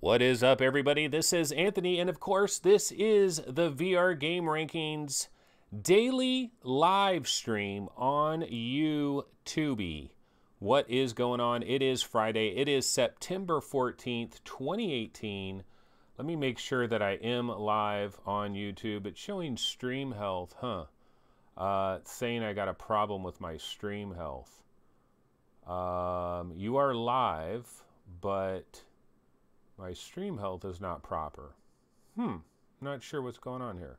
What is up, everybody? This is Anthony, and of course, this is the VR Game Rankings daily live stream on YouTube. What is going on? It is Friday. It is September 14th, 2018. Let me make sure that I am live on YouTube. It's showing stream health, It's saying I got a problem with my stream health. You are live, but my stream health is not proper. Not sure what's going on here.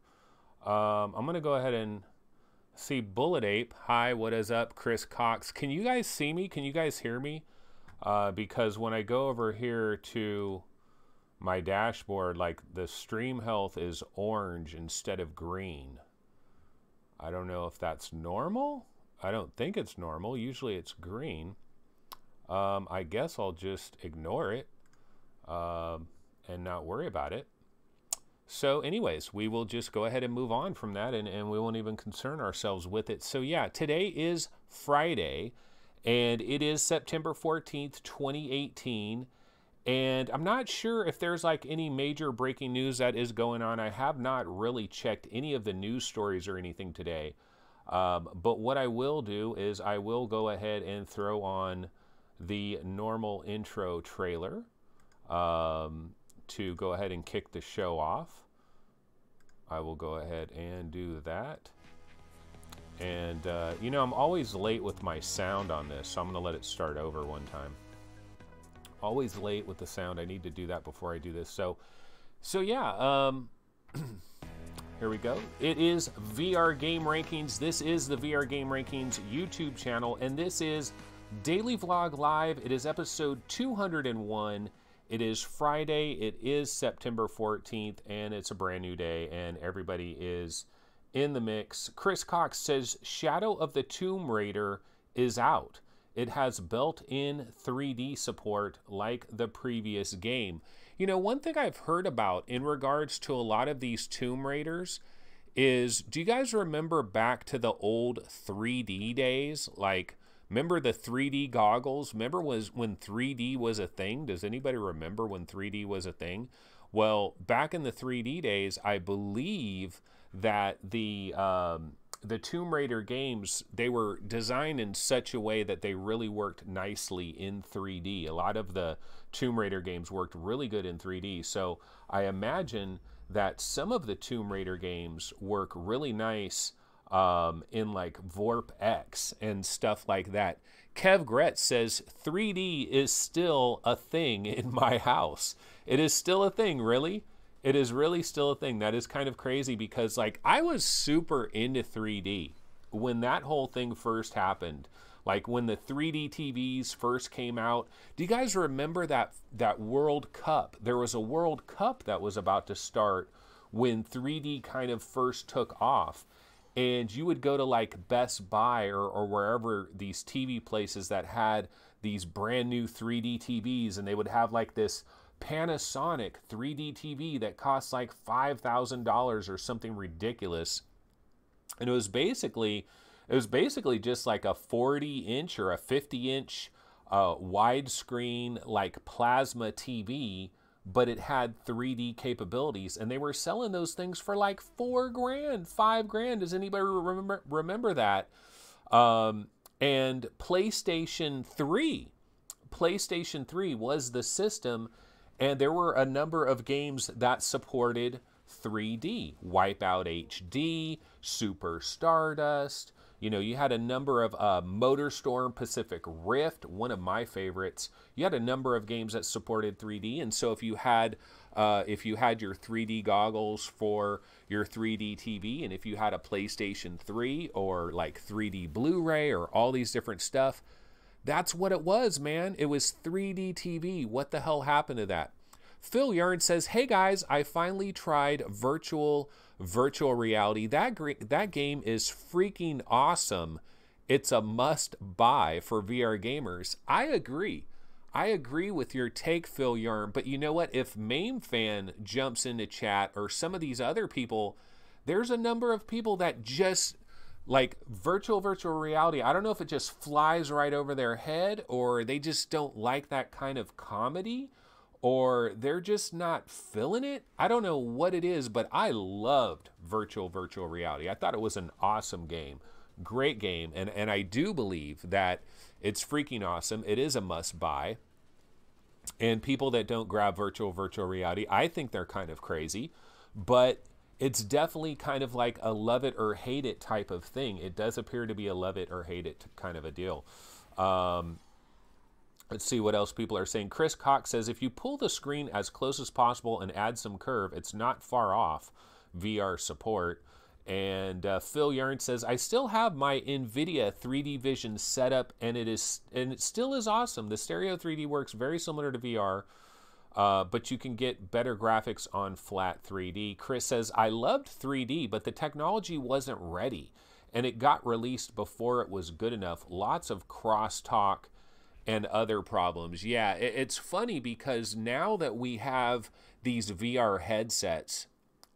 I'm going to go ahead and see Bullet Ape. Hi, what is up? Chris Cox. Can you guys see me? Can you guys hear me? Because when I go over here to my dashboard, like the stream health is orange instead of green. I don't know if that's normal. I don't think it's normal. Usually it's green. I guess I'll just ignore it. And not worry about it. So anyways, we will just go ahead and move on from that, and we won't even concern ourselves with it. So yeah, today is Friday, and it is September 14th, 2018. And I'm not sure if there's like any major breaking news that is going on. I have not really checked any of the news stories or anything today. But what I will do is I will go ahead and throw on the normal intro trailer to go ahead and kick the show off. I will go ahead and do that. And, you know, I'm always late with my sound on this, so I'm going to let it start over one time. Always late with the sound. I need to do that before I do this. So yeah, here we go. It is VR Game Rankings. This is the VR Game Rankings YouTube channel, and this is Daily Vlog Live. It is episode 201. It is Friday, it is September 14th, and it's a brand new day, and everybody is in the mix. Chris Cox says, Shadow of the Tomb Raider is out. It has built-in 3D support like the previous game. You know, one thing I've heard about in regards to a lot of these Tomb Raiders is, do you guys remember back to the old 3D days? Like, remember the 3D goggles? Remember when 3D was a thing? Does anybody remember when 3D was a thing? Well, back in the 3D days, I believe that the Tomb Raider games, they were designed in such a way that they really worked nicely in 3D. A lot of the Tomb Raider games worked really good in 3D. So I imagine that some of the Tomb Raider games work really nice in like Vorp X and stuff like that. Kev Gretz says 3D is still a thing in my house. It is still a thing, really. It is really still a thing. That is kind of crazy because like I was super into 3D when that whole thing first happened. Like when the 3D TVs first came out. Do you guys remember that World Cup? There was a World Cup that was about to start when 3D kind of first took off. And you would go to like Best Buy or wherever these TV places that had these brand new 3D TVs, and they would have like this Panasonic 3D TV that costs like $5,000 or something ridiculous. And it was basically just like a 40-inch or a 50-inch widescreen like plasma TV, but it had 3D capabilities, and they were selling those things for like $4 grand, $5 grand. Does anybody remember that? And PlayStation 3 was the system, and there were a number of games that supported 3D. Wipeout HD, Super Stardust. You know, you had a number of MotorStorm Pacific Rift, one of my favorites. You had a number of games that supported 3D, and so if you had your 3D goggles for your 3D TV, and if you had a PlayStation 3 or like 3D Blu-ray or all these different stuff, that's what it was, man. It was 3D TV. What the hell happened to that? Phil Yarn says, hey guys, I finally tried virtual reality. That game is freaking awesome. It's a must buy for VR gamers. I agree with your take, Phil Yarn, but you know what? If MameFan jumps into chat or some of these other people, there's a number of people that just like virtual reality. I don't know if it just flies right over their head or they just don't like that kind of comedy, or they're just not feeling it. I don't know what it is, but I loved virtual reality. I thought it was an awesome game. Great game. And I do believe that it's freaking awesome. It is a must buy. And people that don't grab virtual reality, I think they're kind of crazy. But it's definitely kind of like a love it or hate it type of thing. It does appear to be a love it or hate it kind of a deal. Let's see what else people are saying. Chris Cox says, if you pull the screen as close as possible and add some curve, it's not far off VR support. And Phil Yarn says, I still have my NVIDIA 3D Vision set up, and it still is awesome. The stereo 3D works very similar to VR, but you can get better graphics on flat 3D. Chris says, I loved 3D, but the technology wasn't ready, and it got released before it was good enough. Lots of crosstalk and other problems. Yeah, it's funny because now that we have these VR headsets,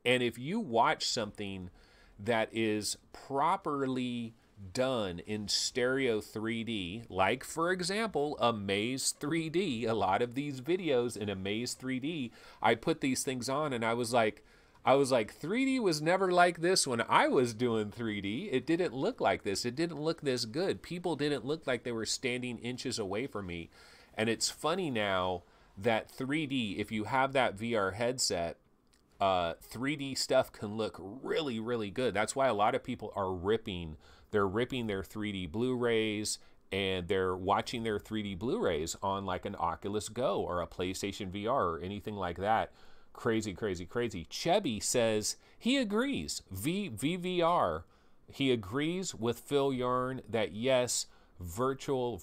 and if you watch something that is properly done in stereo 3D, like for example, Amaze 3D, a lot of these videos in Amaze 3D, I put these things on and I was like, 3D was never like this when I was doing 3D. It didn't look like this. It didn't look this good. People didn't look like they were standing inches away from me. And it's funny now that 3D, if you have that VR headset, 3D stuff can look really, really good. That's why a lot of people are ripping their 3D Blu-rays, and they're watching their 3D Blu-rays on like an Oculus Go or a PlayStation VR or anything like that. Crazy, crazy, crazy. Chevy says he agrees. VVR. He agrees with Phil Yarn that yes, virtual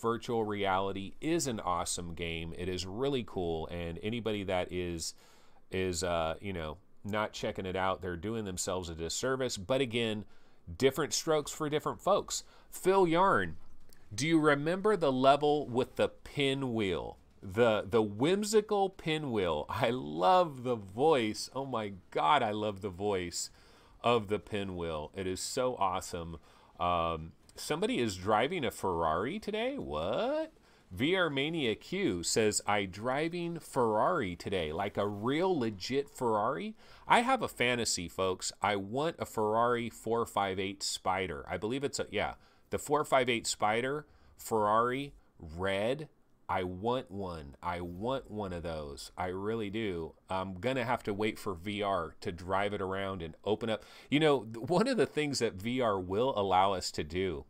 reality is an awesome game. It is really cool, and anybody that is not checking it out, they're doing themselves a disservice. But again, different strokes for different folks. Phil Yarn, do you remember the level with the pinwheel? The whimsical pinwheel. I love the voice. Oh my God, I love the voice of the pinwheel. It is so awesome. Somebody is driving a Ferrari today? What? VR Mania Q says, I driving Ferrari today, like a real legit Ferrari. I have a fantasy, folks. I want a Ferrari 458 Spider. I believe it's the 458 Spider, Ferrari, red. I want one. I want one of those. I really do. I'm going to have to wait for VR to drive it around and open up. You know, one of the things that VR will allow us to do,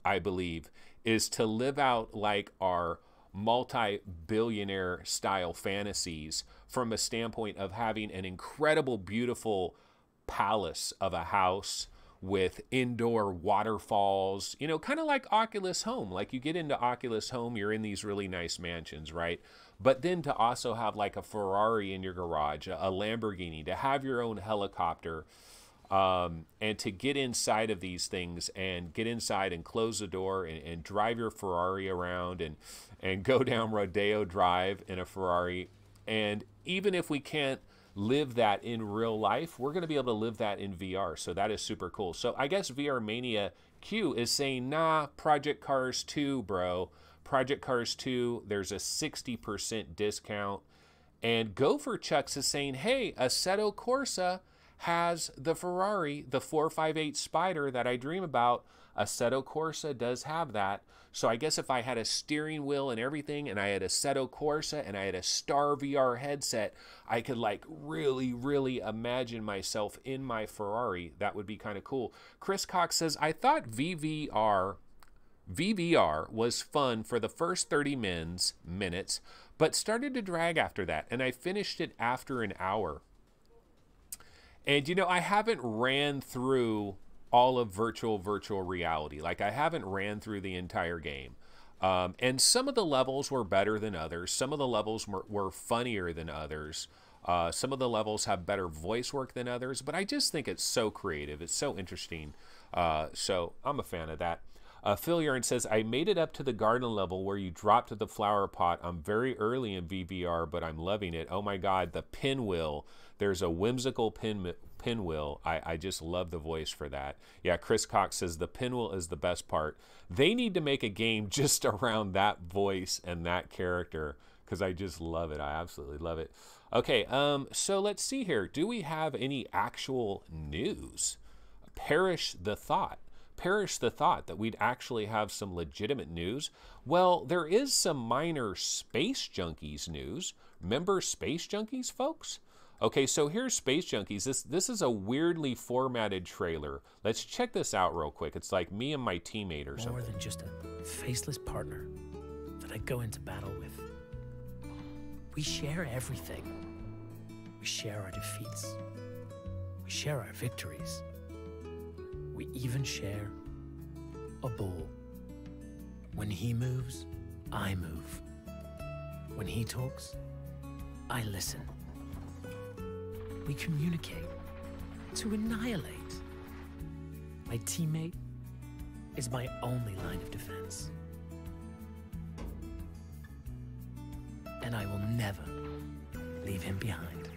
I believe, is to live out like our multi-billionaire style fantasies from a standpoint of having an incredible, beautiful palace of a house with indoor waterfalls, you know, kind of like Oculus Home. Like you get into Oculus Home, you're in these really nice mansions, right? But then to also have like a Ferrari in your garage, a Lamborghini, to have your own helicopter, and to get inside of these things and get inside and close the door and drive your Ferrari around and go down Rodeo Drive in a Ferrari. And even if we can't live that in real life, we're going to be able to live that in VR. So that is super cool. So I guess VR Mania Q is saying, nah, Project Cars 2, bro. Project Cars 2, there's a 60% discount. And Gopher Chucks is saying, hey, Assetto Corsa has the Ferrari, the 458 Spider that I dream about. Assetto Corsa does have that. So I guess if I had a steering wheel and everything, and I had Assetto Corsa and I had a Star VR headset, I could like really, really imagine myself in my Ferrari. That would be kind of cool. Chris Cox says, I thought VVR was fun for the first 30 minutes, but started to drag after that, and I finished it after an hour. And you know, I haven't ran through all of virtual reality. Like I haven't ran through the entire game. And some of the levels were better than others. Some of the levels were funnier than others. Some of the levels have better voice work than others, but I just think it's so creative. It's so interesting. So I'm a fan of that. Phil Yarn says, I made it up to the garden level where you drop to the flower pot. I'm very early in VVR, but I'm loving it. Oh my God, the pinwheel. There's a whimsical pinwheel. I just love the voice for that. Yeah, Chris Cox says the pinwheel is the best part. They need to make a game just around that voice and that character, because I just love it. I absolutely love it. Okay, so let's see here. Do we have any actual news? Perish the thought. Perish the thought that we'd actually have some legitimate news. Well, there is some minor Space Junkies news. Remember Space Junkies, folks? Okay, so here's Space Junkies. This is a weirdly formatted trailer. Let's check this out real quick. It's like me and my teammate or something. More than just a faceless partner that I go into battle with. We share everything. We share our defeats. We share our victories. We even share a ball. When he moves, I move. When he talks, I listen. We communicate to annihilate. My teammate is my only line of defense. And I will never leave him behind.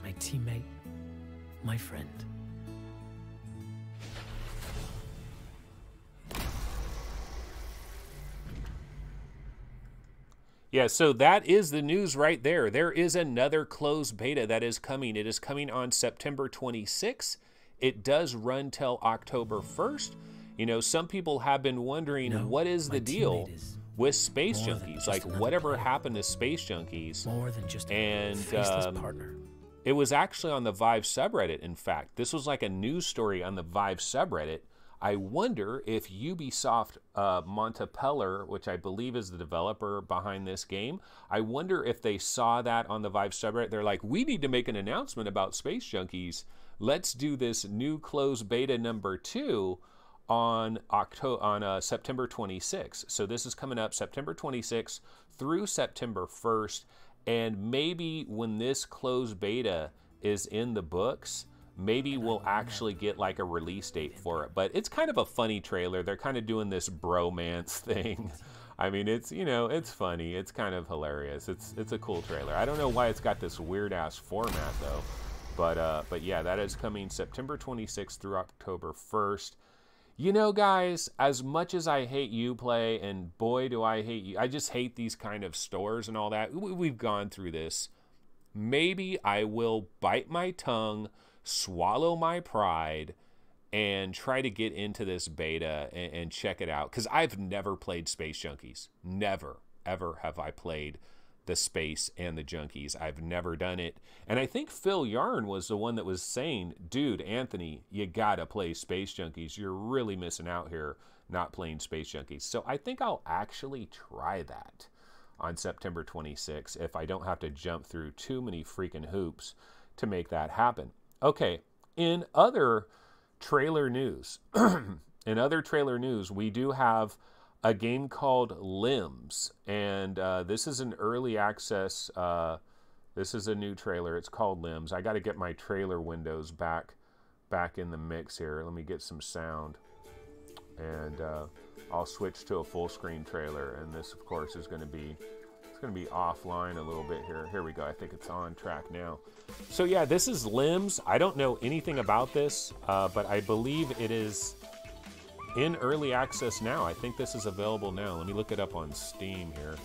My teammate, my friend. Yeah, so that is the news right there. There is another closed beta that is coming. It is coming on September 26th. It does run till October 1st. You know, some people have been wondering, what is the deal with Space Junkies? Like, whatever happened to Space Junkies? More than just a faceless partner. It was actually on the Vive subreddit, in fact. This was like a news story on the Vive subreddit. I wonder if Ubisoft Montepeller, which I believe is the developer behind this game, I wonder if they saw that on the Vive subreddit. They're like, we need to make an announcement about Space Junkies. Let's do this new closed beta number 2 on September 26th. So this is coming up September 26th through September 1st. And maybe when this closed beta is in the books, maybe we'll actually get like a release date for it. But it's kind of a funny trailer. They're kind of doing this bromance thing. I mean, it's, you know, it's funny. It's kind of hilarious. It's a cool trailer. I don't know why it's got this weird ass format though. But yeah, that is coming September 26th through October 1st. You know, guys, as much as I hate Uplay, and boy, do I hate you. I just hate these kind of stores and all that. We've gone through this. Maybe I will bite my tongue, swallow my pride, and try to get into this beta and check it out. Because I've never played Space Junkies. Never, ever have I played the Space and the Junkies. I've never done it. And I think Phil Yarn was the one that was saying, dude, Anthony, you gotta play Space Junkies. You're really missing out here not playing Space Junkies. So I think I'll actually try that on September 26th if I don't have to jump through too many freaking hoops to make that happen. Okay, in other trailer news, we do have a game called Limbs, and this is an early access. This is a new trailer. It's called Limbs. I got to get my trailer windows back in the mix here. Let me get some sound, and I'll switch to a full screen trailer. And this, of course, is going to be offline a little bit here. Here we go. I think it's on track now. So yeah, this is Limbs. I don't know anything about this, but I believe it is in early access now. I think this is available now. Let me look it up on Steam here.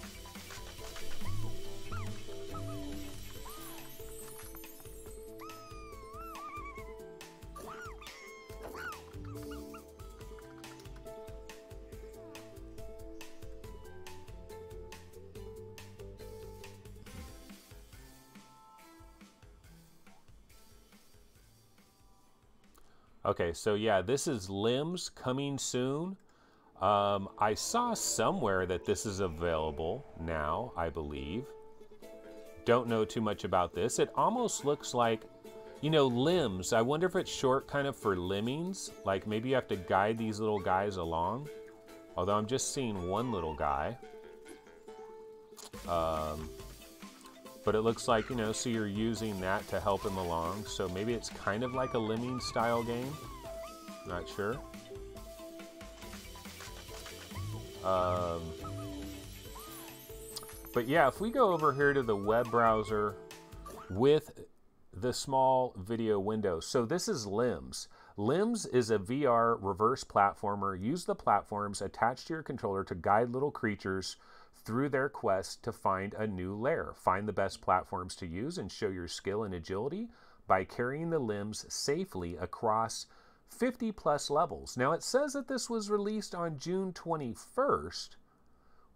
Okay, so yeah, this is Limbs coming soon. I saw somewhere that this is available now, I believe. Don't know too much about this. It almost looks like, you know, Limbs. I wonder if it's short kind of for lemmings. Like maybe you have to guide these little guys along. Although I'm just seeing one little guy. But it looks like, you know, so you're using that to help him along. So maybe it's kind of like a lemming style game. Not sure. But yeah, if we go over here to the web browser with the small video window. So this is Limbs. Limbs is a VR reverse platformer. Use the platforms attached to your controller to guide little creatures through their quest to find a new lair. Find the best platforms to use and show your skill and agility by carrying the limbs safely across 50 plus levels. Now it says that this was released on June 21st.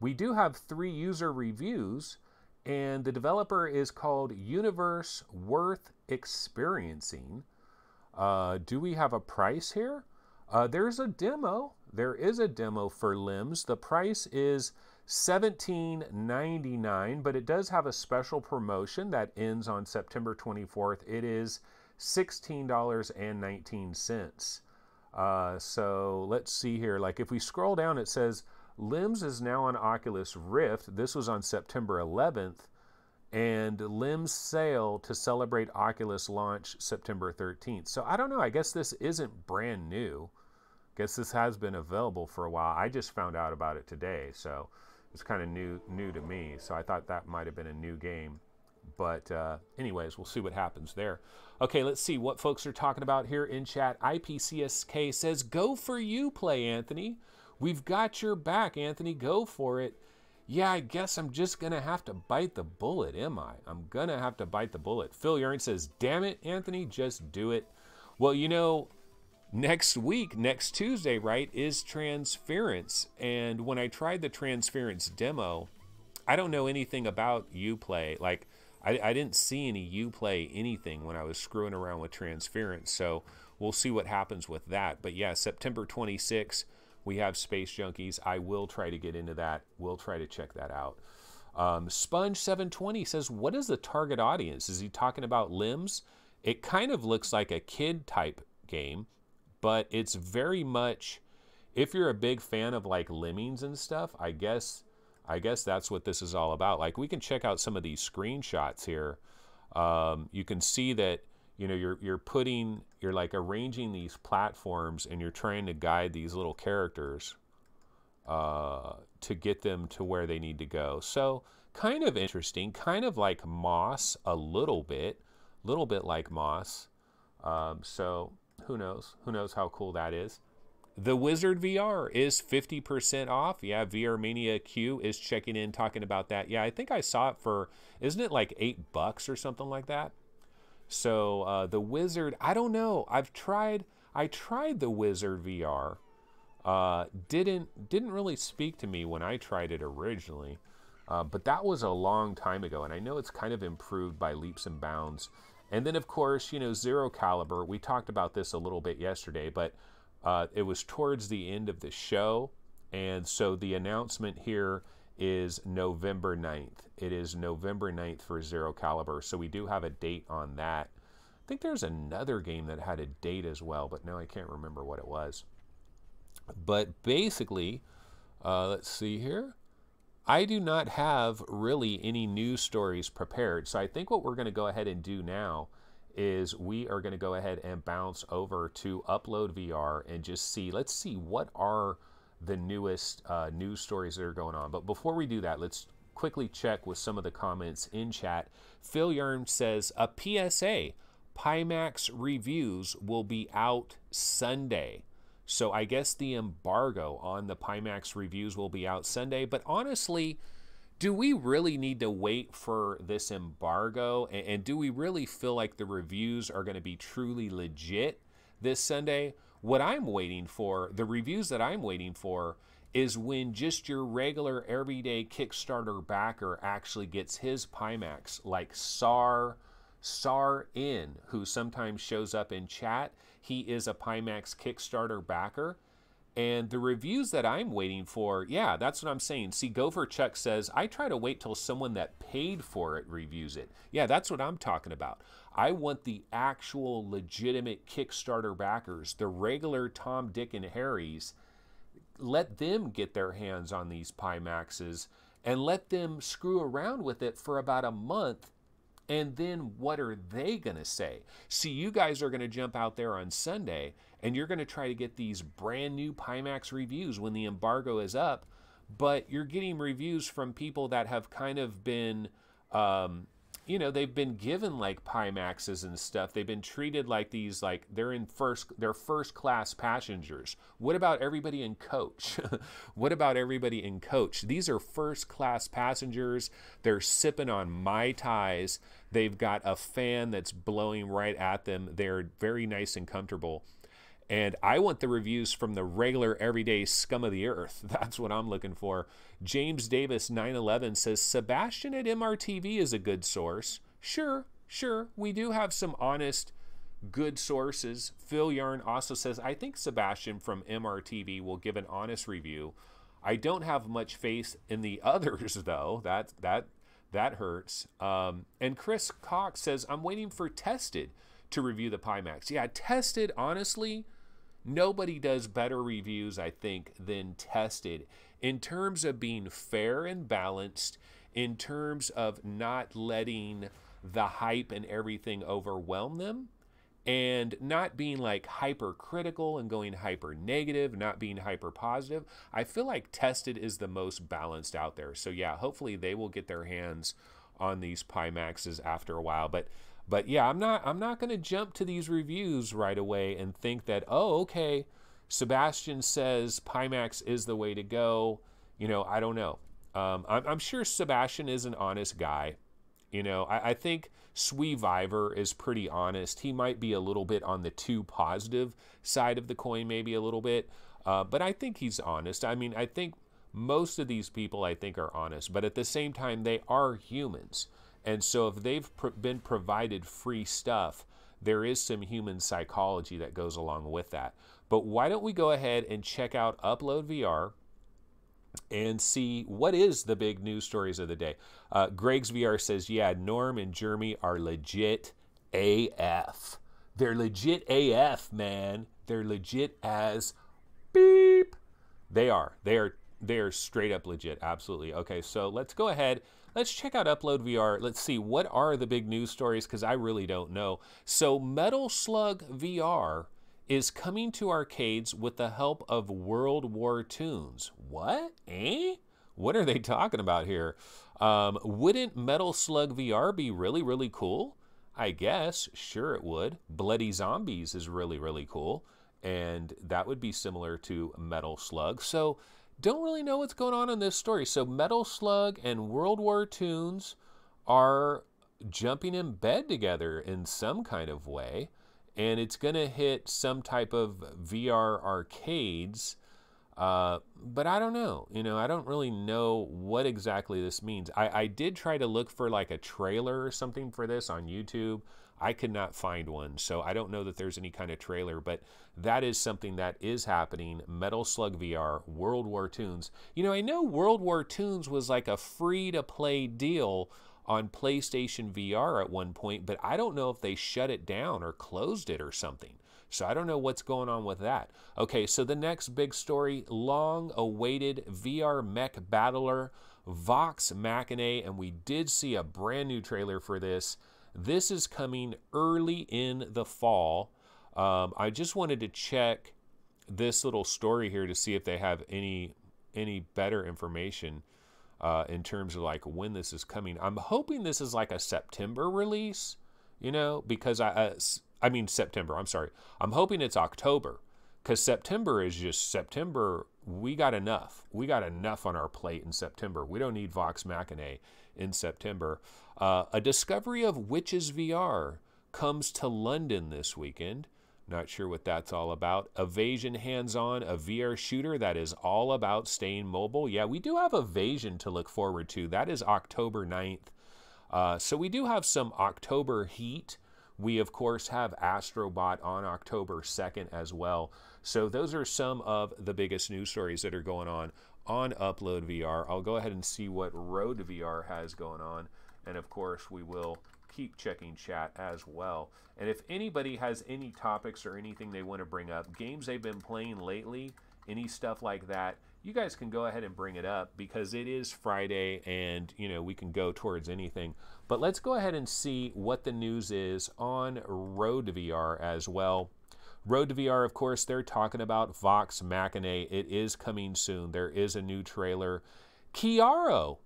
We do have 3 user reviews, and the developer is called Universe Worth Experiencing. Do we have a price here? There's a demo. There is a demo for Limbs. The price is $17.99, but it does have a special promotion that ends on September 24th. It is $16.19. So let's see here. Like if we scroll down, it says Limbs is now on Oculus Rift. This was on September 11th. And Limbs sale to celebrate Oculus launch September 13th. So I don't know. I guess this isn't brand new. I guess this has been available for a while. I just found out about it today, so it's kind of new to me. So I thought that might have been a new game. But anyways, we'll see what happens there. Okay, let's see what folks are talking about here in chat. IPCSK says, "Go for you, play, Anthony. We've got your back, Anthony. Go for it." Yeah, I guess I'm just going to have to bite the bullet, am I? I'm going to have to bite the bullet. Phil Yarn says, "Damn it, Anthony, just do it." Well, you know, next week, next Tuesday, right, is Transference. And when I tried the Transference demo, I don't know anything about Uplay. Like, I didn't see any Uplay anything when I was screwing around with Transference. So we'll see what happens with that. But yeah, September 26th. We have Space Junkies. I will try to get into that. We'll try to check that out. Sponge720 says, "What is the target audience? Is he talking about Limbs?" It kind of looks like a kid type game, but it's very much, if you're a big fan of like Lemmings and stuff, I guess that's what this is all about. Like we can check out some of these screenshots here. You can see that, you know, you're like arranging these platforms and you're trying to guide these little characters to get them to where they need to go. So kind of interesting, kind of like Moss a little bit like Moss. So who knows how cool that is. The Wizard VR is 50% off. Yeah, VR Mania Q is checking in, talking about that. Yeah, I think I saw it for, isn't it like $8 or something like that? So the Wizard, I don't know. I tried the Wizard VR. Didn't really speak to me when I tried it originally. But that was a long time ago, and I know it's kind of improved by leaps and bounds. And then, of course, you know, Zero Caliber. We talked about this a little bit yesterday, but it was towards the end of the show. And so the announcement here is November 9th. It is November 9th for Zero Caliber. So we do have a date on that. I think there's another game that had a date as well, but now I can't remember what it was. But basically, let's see here. I do not have really any news stories prepared. So I think what we're going to go ahead and do now is we are going to go ahead and bounce over to Upload VR and just see, let's see what are the newest news stories that are going on. But before we do that, let's quickly check with some of the comments in chat. Phil Yarn says, a PSA, Pimax reviews will be out Sunday. So I guess the embargo on the Pimax reviews will be out Sunday. But honestly, do we really need to wait for this embargo? And do we really feel like the reviews are going to be truly legit this Sunday? What I'm waiting for, the reviews that I'm waiting for, is when just your regular everyday Kickstarter backer actually gets his Pimax, like Sar In, who sometimes shows up in chat. He is a Pimax Kickstarter backer. And the reviews that I'm waiting for, yeah, that's what I'm saying. See, Gopher Chuck says, I try to wait till someone that paid for it reviews it. Yeah, that's what I'm talking about. I want the actual legitimate Kickstarter backers, the regular Tom, Dick, and Harrys. Let them get their hands on these Pimaxes and let them screw around with it for about a month. And then what are they going to say? See, you guys are going to jump out there on Sunday and you're going to try to get these brand new Pimax reviews when the embargo is up, but you're getting reviews from people that have kind of been you know, they've been given like Pimaxes and stuff. They've been treated like these, like they're first class passengers. What about everybody in coach? What about everybody in coach? These are first class passengers. They're sipping on Mai Tais. They've got a fan that's blowing right at them. They're very nice and comfortable. And I want the reviews from the regular, everyday scum of the earth. That's what I'm looking for. James Davis 911 says, Sebastian at MRTV is a good source. Sure. We do have some honest, good sources. Phil Yarn also says, I think Sebastian from MRTV will give an honest review. I don't have much faith in the others, though. That hurts. And Chris Cox says, I'm waiting for Tested to review the Pimax. Yeah, Tested, honestly, nobody does better reviews, I think, than Tested in terms of being fair and balanced, in terms of not letting the hype and everything overwhelm them, and not being like hypercritical and going hyper negative, not being hyper positive. I feel like Tested is the most balanced out there. So yeah, hopefully they will get their hands on these Pimaxes after a while. But yeah, I'm not going to jump to these reviews right away and think that, oh, okay, Sebastian says Pimax is the way to go. You know, I don't know. I'm sure Sebastian is an honest guy. You know, I think Sweeviver is pretty honest. He might be a little bit on the too positive side of the coin, maybe a little bit. But I think he's honest. I mean, I think most of these people, I think, are honest. But at the same time, they are humans. And so if they've been provided free stuff, there is some human psychology that goes along with that. But why don't we go ahead and check out Upload VR and see what is the big news stories of the day. Greg's VR says, yeah, Norm and Jeremy are legit AF. They're legit AF, man. They're legit as beep. They are straight up legit. Absolutely. Okay, so let's go ahead. Let's check out Upload VR. Let's see, what are the big news stories, because I really don't know. So Metal Slug VR is coming to arcades with the help of World War Tunes. What? What are they talking about here? Wouldn't Metal Slug VR be really, really cool? I guess. Sure it would. Bloody Zombies is really, really cool. And that would be similar to Metal Slug. So don't really know what's going on in this story. So Metal Slug and World War Tunes are jumping in bed together in some kind of way. And it's going to hit some type of VR arcades. But I don't know. You know, I don't really know what exactly this means. I did try to look for like a trailer or something for this on YouTube. I could not find one, so I don't know that there's any kind of trailer, but that is something that is happening. Metal Slug VR, World War Tunes. You know, I know World War Tunes was like a free-to-play deal on PlayStation VR at one point, but I don't know if they shut it down or closed it or something. So I don't know what's going on with that. Okay, so the next big story, long-awaited VR mech battler, Vox Machina, and we did see a brand new trailer for this. This is coming early in the fall. I just wanted to check this little story here to see if they have any better information in terms of like when this is coming. I'm hoping this is like a September release, you know, because I mean September, I'm sorry. I'm hoping it's October, because September is just September. We got enough. We got enough on our plate in September. We don't need Vox Machina in September. A discovery of Witches VR comes to London this weekend. Not sure what that's all about. Evasion Hands-On, a VR shooter that is all about staying mobile. Yeah, we do have Evasion to look forward to. That is October 9th. So we do have some October heat. We, of course, have Astrobot on October 2nd as well. So those are some of the biggest news stories that are going on Upload VR. I'll go ahead and see what Road VR has going on. And, of course, we will keep checking chat as well. And if anybody has any topics or anything they want to bring up, games they've been playing lately, any stuff like that, you guys can go ahead and bring it up, because it is Friday and, you know, we can go towards anything. But let's go ahead and see what the news is on Road VR as well. Road to VR, of course, they're talking about Vox Machina. It is coming soon. There is a new trailer. Kiaro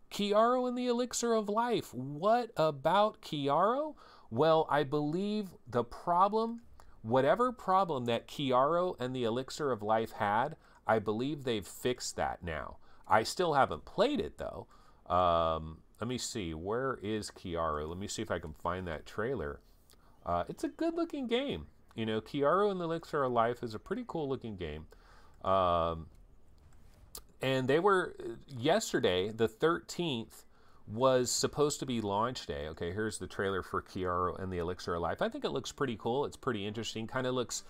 and the Elixir of Life. What about Kiaro? Well, I believe the problem, whatever problem that Kiaro and the Elixir of Life had, I believe they've fixed that now. I still haven't played it though. Let me see, where is Kiaro? Let me see if I can find that trailer. It's a good looking game. You know, Kiaro and the Elixir of Life is a pretty cool looking game. And they were, yesterday, the 13th, was supposed to be launch day. Okay, here's the trailer for Kiaro and the Elixir of Life. I think it looks pretty cool. It's pretty interesting. Kind of looks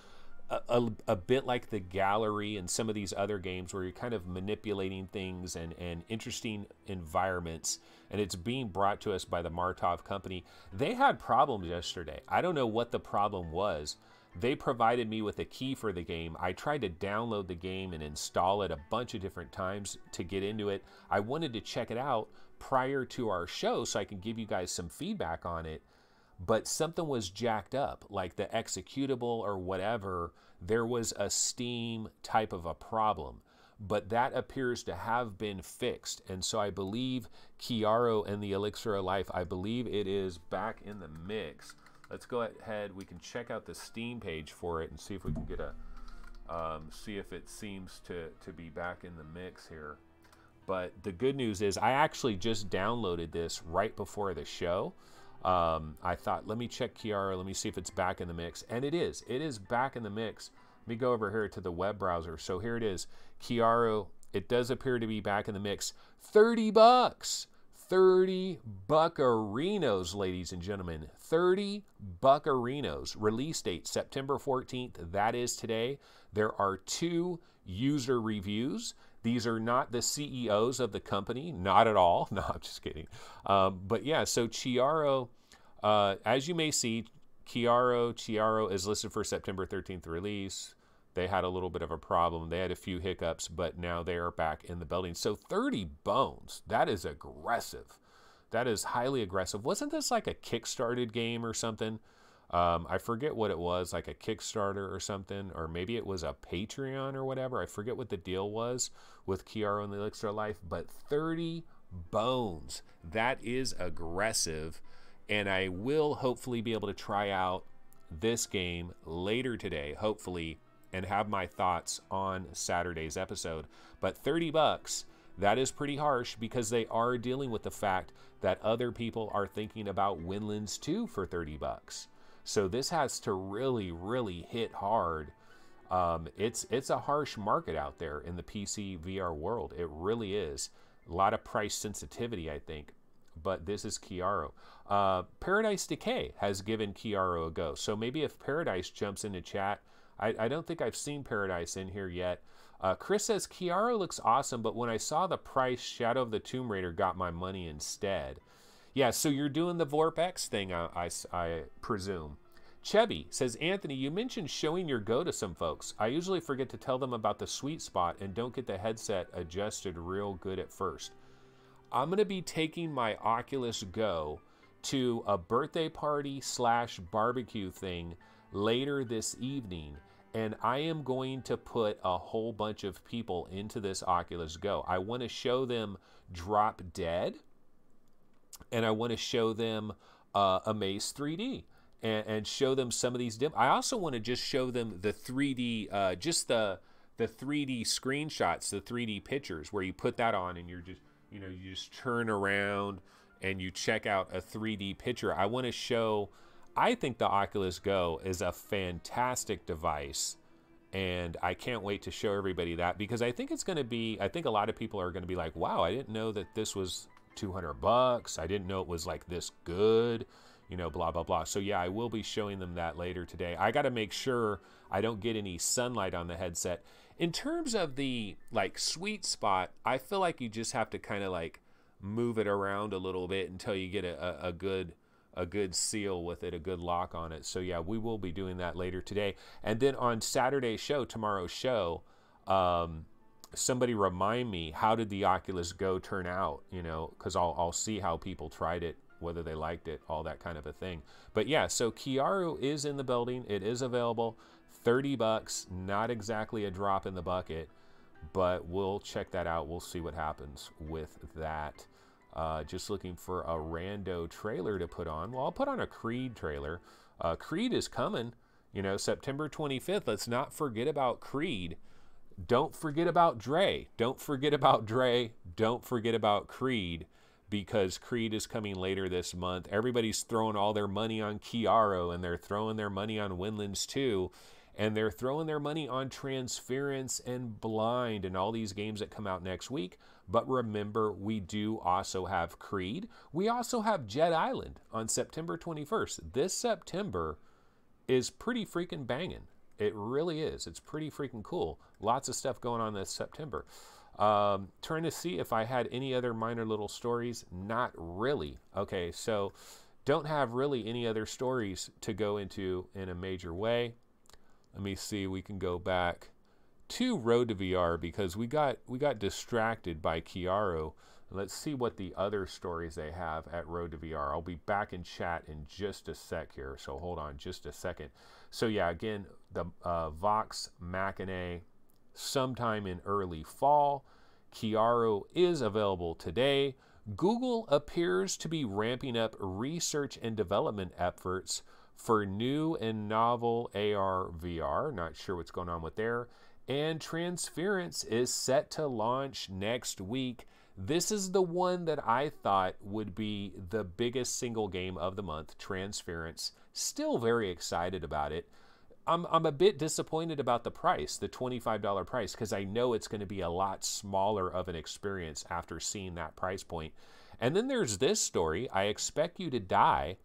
a bit like the gallery and some of these other games where you're kind of manipulating things and interesting environments. And it's being brought to us by the Martov company. They had problems yesterday. I don't know what the problem was. They provided me with a key for the game. I tried to download the game and install it a bunch of different times to get into it. I wanted to check it out prior to our show so I can give you guys some feedback on it. But something was jacked up, like the executable or whatever. There was a Steam type of a problem. But that appears to have been fixed. And so I believe Kiaro and the Elixir of Life, I believe it is back in the mix. Let's go ahead. We can check out the Steam page for it and see if we can get a, see if it seems to be back in the mix here. But the good news is I actually just downloaded this right before the show. I thought, let me check Kiaro. Let me see if it's back in the mix. And it is. It is back in the mix. Let me go over here to the web browser. So here it is. Kiaro. It does appear to be back in the mix. 30 bucks. 30 buccarinos, ladies and gentlemen. 30 buccarinos. Release date September 14th. That is today. There are 2 user reviews. These are not the CEOs of the company. Not at all. No, I'm just kidding. But yeah, so Kiaro, as you may see, Kiaro is listed for September 13th release. They had a little bit of a problem. They had a few hiccups, but now they are back in the building. So 30 bones, that is aggressive. That is highly aggressive. Wasn't this like a Kickstarted game or something? I forget what it was, like a Kickstarter or something, or maybe it was a Patreon or whatever. I forget what the deal was with Kiaro and the Elixir of Life, but 30 bones, that is aggressive. And I will hopefully be able to try out this game later today, hopefully, and have my thoughts on Saturday's episode. But 30 bucks, that is pretty harsh because they are dealing with the fact that other people are thinking about Windlands 2 for 30 bucks. So this has to really, really hit hard. It's a harsh market out there in the PC VR world. It really is. A lot of price sensitivity, I think. But this is Kiaro. Paradise Decay has given Kiaro a go. So maybe if Paradise jumps into chat, I don't think I've seen Paradise in here yet. Chris says, Kiaro looks awesome, but when I saw the price, Shadow of the Tomb Raider got my money instead. Yeah, so you're doing the VorpX thing, I presume. Chevy says, Anthony, you mentioned showing your Go to some folks. I usually forget to tell them about the sweet spot and don't get the headset adjusted real good at first. I'm going to be taking my Oculus Go to a birthday party / barbecue thing later this evening. And I am going to put a whole bunch of people into this Oculus Go. I want to show them Drop Dead. And I want to show them Amaze 3D. And show them some of these I also want to just show them the 3D, just the 3D screenshots, the 3D pictures where you put that on and you're just, you know, you just turn around and you check out a 3D picture. I want to show, I think the Oculus Go is a fantastic device. And I can't wait to show everybody that because I think it's going to be, I think a lot of people are going to be like, wow, I didn't know that this was 200 bucks. I didn't know it was like this good. You know, blah, blah, blah. So yeah, I will be showing them that later today. I got to make sure I don't get any sunlight on the headset. In terms of the like sweet spot, I feel like you just have to kind of like move it around a little bit until you get a good seal with it, a good lock on it. So yeah, we will be doing that later today. And then on Saturday's show, tomorrow's show, somebody remind me, how did the Oculus Go turn out? You know, because I'll see how people tried it, whether they liked it, all that kind of a thing. But yeah, so Kiaro is in the building. It is available. 30 bucks, not exactly a drop in the bucket. but we'll check that out. We'll see what happens with that. Just looking for a rando trailer to put on. Well, I'll put on a Creed trailer. Creed is coming, you know, September 25th. Let's not forget about Creed. Don't forget about Dre. Don't forget about Dre. Don't forget about Creed, because Creed is coming later this month. Everybody's throwing all their money on Kiaro, and they're throwing their money on Windlands 2, and they're throwing their money on Transference and Blind and all these games that come out next week. But remember, we do also have Creed. We also have Jet Island on September 21st. This September is pretty freaking banging. It really is. It's pretty freaking cool. Lots of stuff going on this September. Trying to see if I had any other minor little stories. Not really. Okay, so don't have really any other stories to go into in a major way. Let me see. We can go back to Road to VR because we got distracted by Kiaro. Let's see what the other stories they have at Road to VR. I'll be back in chat in just a sec here, so hold on just a second. So yeah, again, the Vox Machina sometime in early fall. Kiaro is available today. Google appears to be ramping up research and development efforts for new and novel AR VR. Not sure what's going on with there. And Transference is set to launch next week. This is the one that I thought would be the biggest single game of the month, Transference. Still very excited about it. I'm a bit disappointed about the price, the $25 price, because I know it's going to be a lot smaller of an experience after seeing that price point. And then there's this story, I Expect You to Die.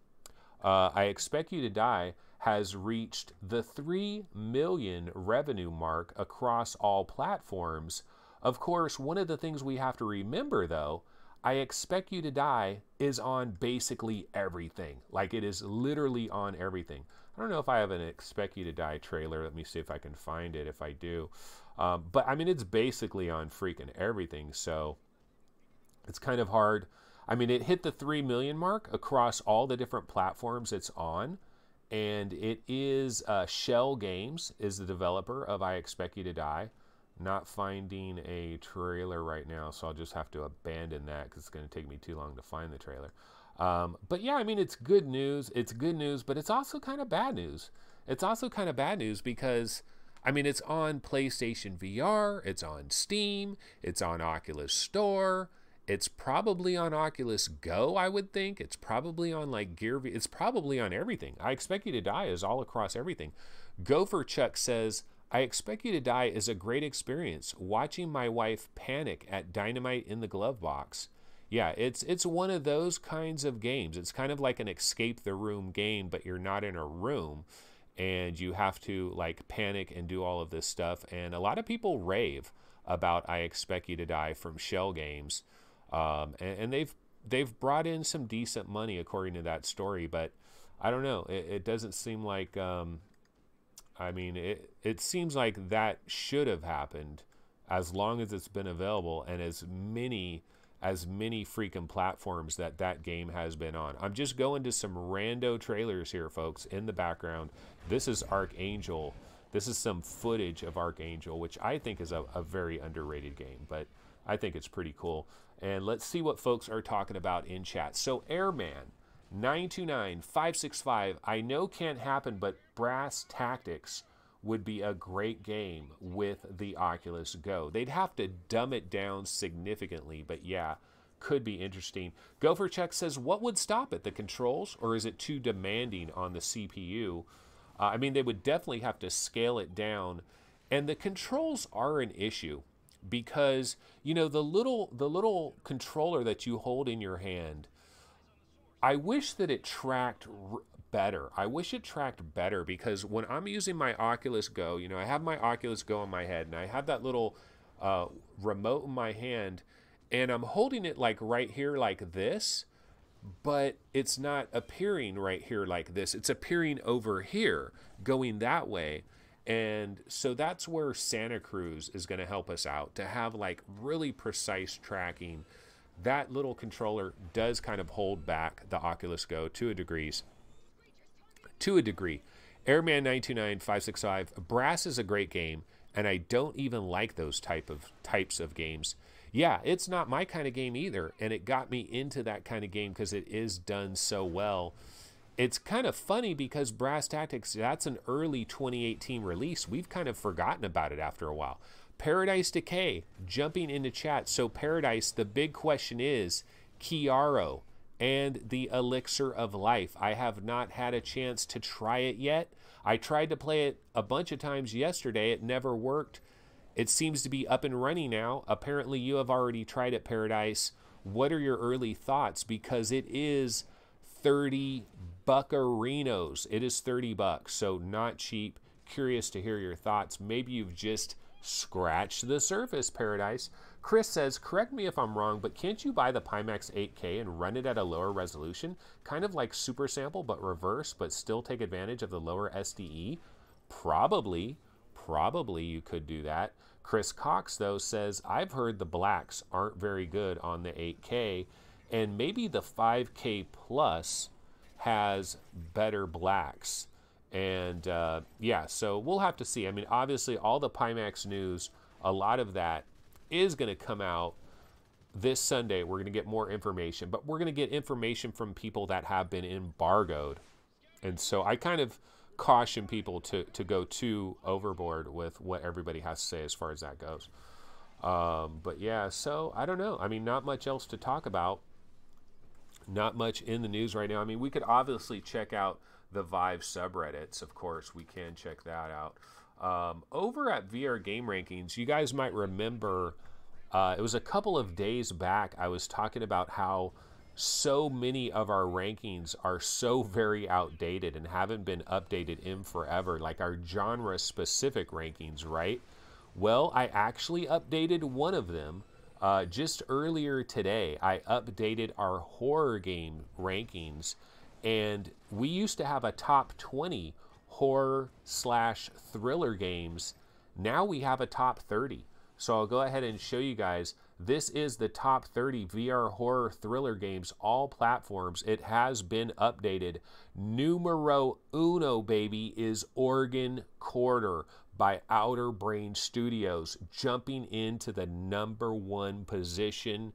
I Expect You to Die has reached the 3 million revenue mark across all platforms. Of course, one of the things we have to remember, though, I Expect You to Die is on basically everything. Like, it is literally on everything. I don't know if I have an Expect You to Die trailer. Let me see if I can find it, if I do. But, I mean, it's basically on freaking everything, so it's kind of hard. I mean, it hit the 3 million mark across all the different platforms it's on, and it is Shell Games is the developer of I Expect You to Die. Not finding a trailer right now, so I'll just have to abandon that because it's going to take me too long to find the trailer. But yeah, I mean, it's good news. It's good news, but it's also kind of bad news. It's also kind of bad news because, I mean, it's on PlayStation VR, it's on Steam, it's on Oculus Store, it's probably on Oculus Go, I would think. It's probably on like Gear V. It's probably on everything. I Expect You to Die is all across everything. Gopher Chuck says, I Expect You to Die is a great experience. Watching my wife panic at Dynamite in the glove box. Yeah, it's one of those kinds of games. It's kind of like an escape the room game, but you're not in a room and you have to like panic and do all of this stuff. And a lot of people rave about I Expect You to Die from Shell Games. And they've brought in some decent money according to that story, but I don't know. It doesn't seem like I mean, it seems like that should have happened as long as it's been available and as many freaking platforms that game has been on. I'm just going to some rando trailers here, folks, in the background. This is Archangel. This is some footage of Archangel, which I think is a very underrated game, but I think it's pretty cool. And let's see what folks are talking about in chat. So Airman 929-565, I know can't happen, but Brass Tactics would be a great game with the Oculus Go. They'd have to dumb it down significantly, but yeah, could be interesting. Gopher Chuck says, what would stop it? The controls, or is it too demanding on the CPU? I mean, they would definitely have to scale it down, and the controls are an issue because, you know, the little controller that you hold in your hand, I wish that it tracked better. I wish it tracked better because when I'm using my Oculus Go, you know, I have my Oculus Go on my head and I have that little remote in my hand and I'm holding it like right here like this, but it's not appearing right here like this. It's appearing over here, going that way. And so that's where Santa Cruz is going to help us out, to have like really precise tracking. That little controller does kind of hold back the Oculus Go to a degree. Airman 929-565, Brass is a great game. and I don't even like those types of games. Yeah, it's not my kind of game either, and it got me into that kind of game because it is done so well. It's kind of funny because Brass Tactics, that's an early 2018 release. We've kind of forgotten about it after a while. Paradise Decay, jumping into chat. So Paradise, the big question is Chiaro and the Elixir of Life. I have not had a chance to try it yet. I tried to play it a bunch of times yesterday. It never worked. It seems to be up and running now. Apparently you have already tried it, Paradise. What are your early thoughts? Because it is 30 buccarinos. It is 30 bucks, so not cheap. Curious to hear your thoughts. Maybe you've just scratched the surface, Paradise. Chris says, correct me if I'm wrong, but can't you buy the Pimax 8K and run it at a lower resolution? Kind of like Super Sample, but reverse, but still take advantage of the lower SDE? Probably you could do that. Chris Cox, though, says, I've heard the blacks aren't very good on the 8K, and maybe the 5K Plus has better blacks. And yeah, so we'll have to see. I mean, obviously, all the Pimax news, a lot of that is going to come out this Sunday. We're going to get more information, but we're going to get information from people that have been embargoed. And so I kind of caution people to go too overboard with what everybody has to say as far as that goes. But yeah, so I don't know. I mean, not much else to talk about. Not much in the news right now. I mean, we could obviously check out the Vive subreddits. Of course, we can check that out. Over at VR Game Rankings, you guys might remember, it was a couple of days back, I was talking about how so many of our rankings are so very outdated and haven't been updated in forever, like our genre-specific rankings, right? Well, I actually updated one of them just earlier today. I updated our horror game rankings, and we used to have a top 20 horror/thriller games. Now we have a top 30. So I'll go ahead and show you guys. This is the top 30 VR horror thriller games, all platforms. It has been updated. Numero uno, baby, is Organ Quarter by Outer Brain Studios, jumping into the #1 position.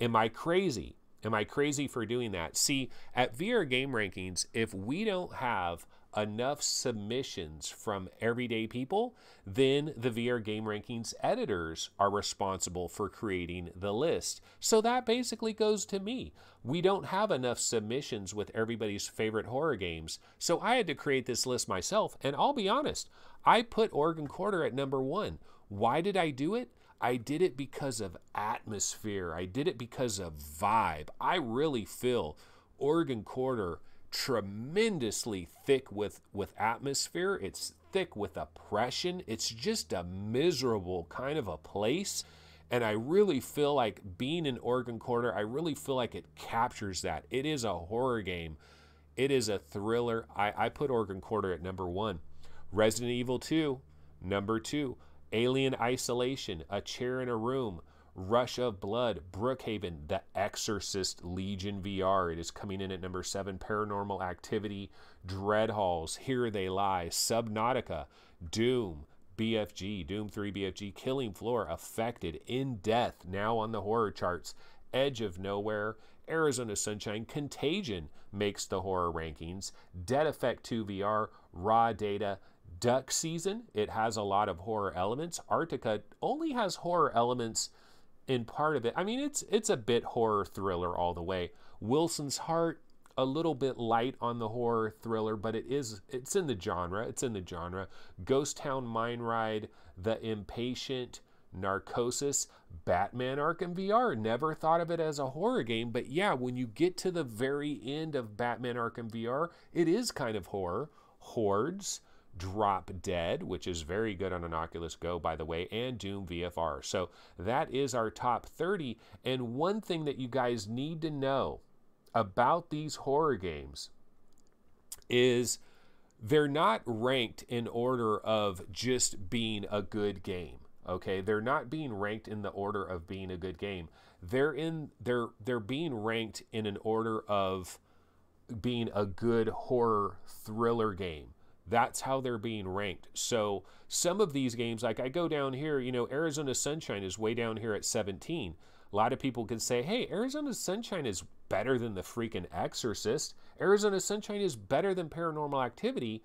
Am I crazy? Am I crazy for doing that? See, at VR Game Rankings, if we don't have enough submissions from everyday people, then the VR Game Rankings editors are responsible for creating the list. So that basically goes to me. We don't have enough submissions with everybody's favorite horror games, so I had to create this list myself, and I'll be honest, I put Organ Quarter at #1. Why did I do it? I did it because of atmosphere. I did it because of vibe. I really feel Organ Quarter tremendously thick with atmosphere. It's thick with oppression. It's just a miserable kind of a place. And I really feel like being in Organ Quarter, I really feel like it captures that. It is a horror game. It is a thriller. I put Organ Quarter at #1. Resident Evil 2, #2. Alien Isolation, A Chair in a Room, Rush of Blood, Brookhaven, The Exorcist Legion VR. It is coming in at #7. Paranormal Activity, Dread Halls, Here They Lie, Subnautica, Doom, BFG, Doom 3 BFG, Killing Floor, Affected, In Death, now on the horror charts, Edge of Nowhere, Arizona Sunshine, Contagion makes the horror rankings, Dead Effect 2 VR, Raw Data, Duck Season, it has a lot of horror elements. Arctica only has horror elements in part of it. I mean, it's a bit horror thriller all the way. Wilson's Heart, a little bit light on the horror thriller, but it's in the genre. It's in the genre. Ghost Town Mine Ride, The Impatient, Narcosis, Batman Arkham VR. Never thought of it as a horror game, but yeah, when you get to the very end of Batman Arkham VR, it is kind of horror. Hordes, Drop Dead, which is very good on an Oculus Go, by the way, and Doom VFR. So that is our top 30. And one thing that you guys need to know about these horror games is they're not ranked in order of just being a good game. Okay, they're not being ranked in the order of being a good game. They're being ranked in an order of being a good horror thriller game. That's how they're being ranked. So some of these games, like I go down here, you know, Arizona Sunshine is way down here at 17. A lot of people can say, hey, Arizona Sunshine is better than the freaking Exorcist. Arizona Sunshine is better than Paranormal Activity.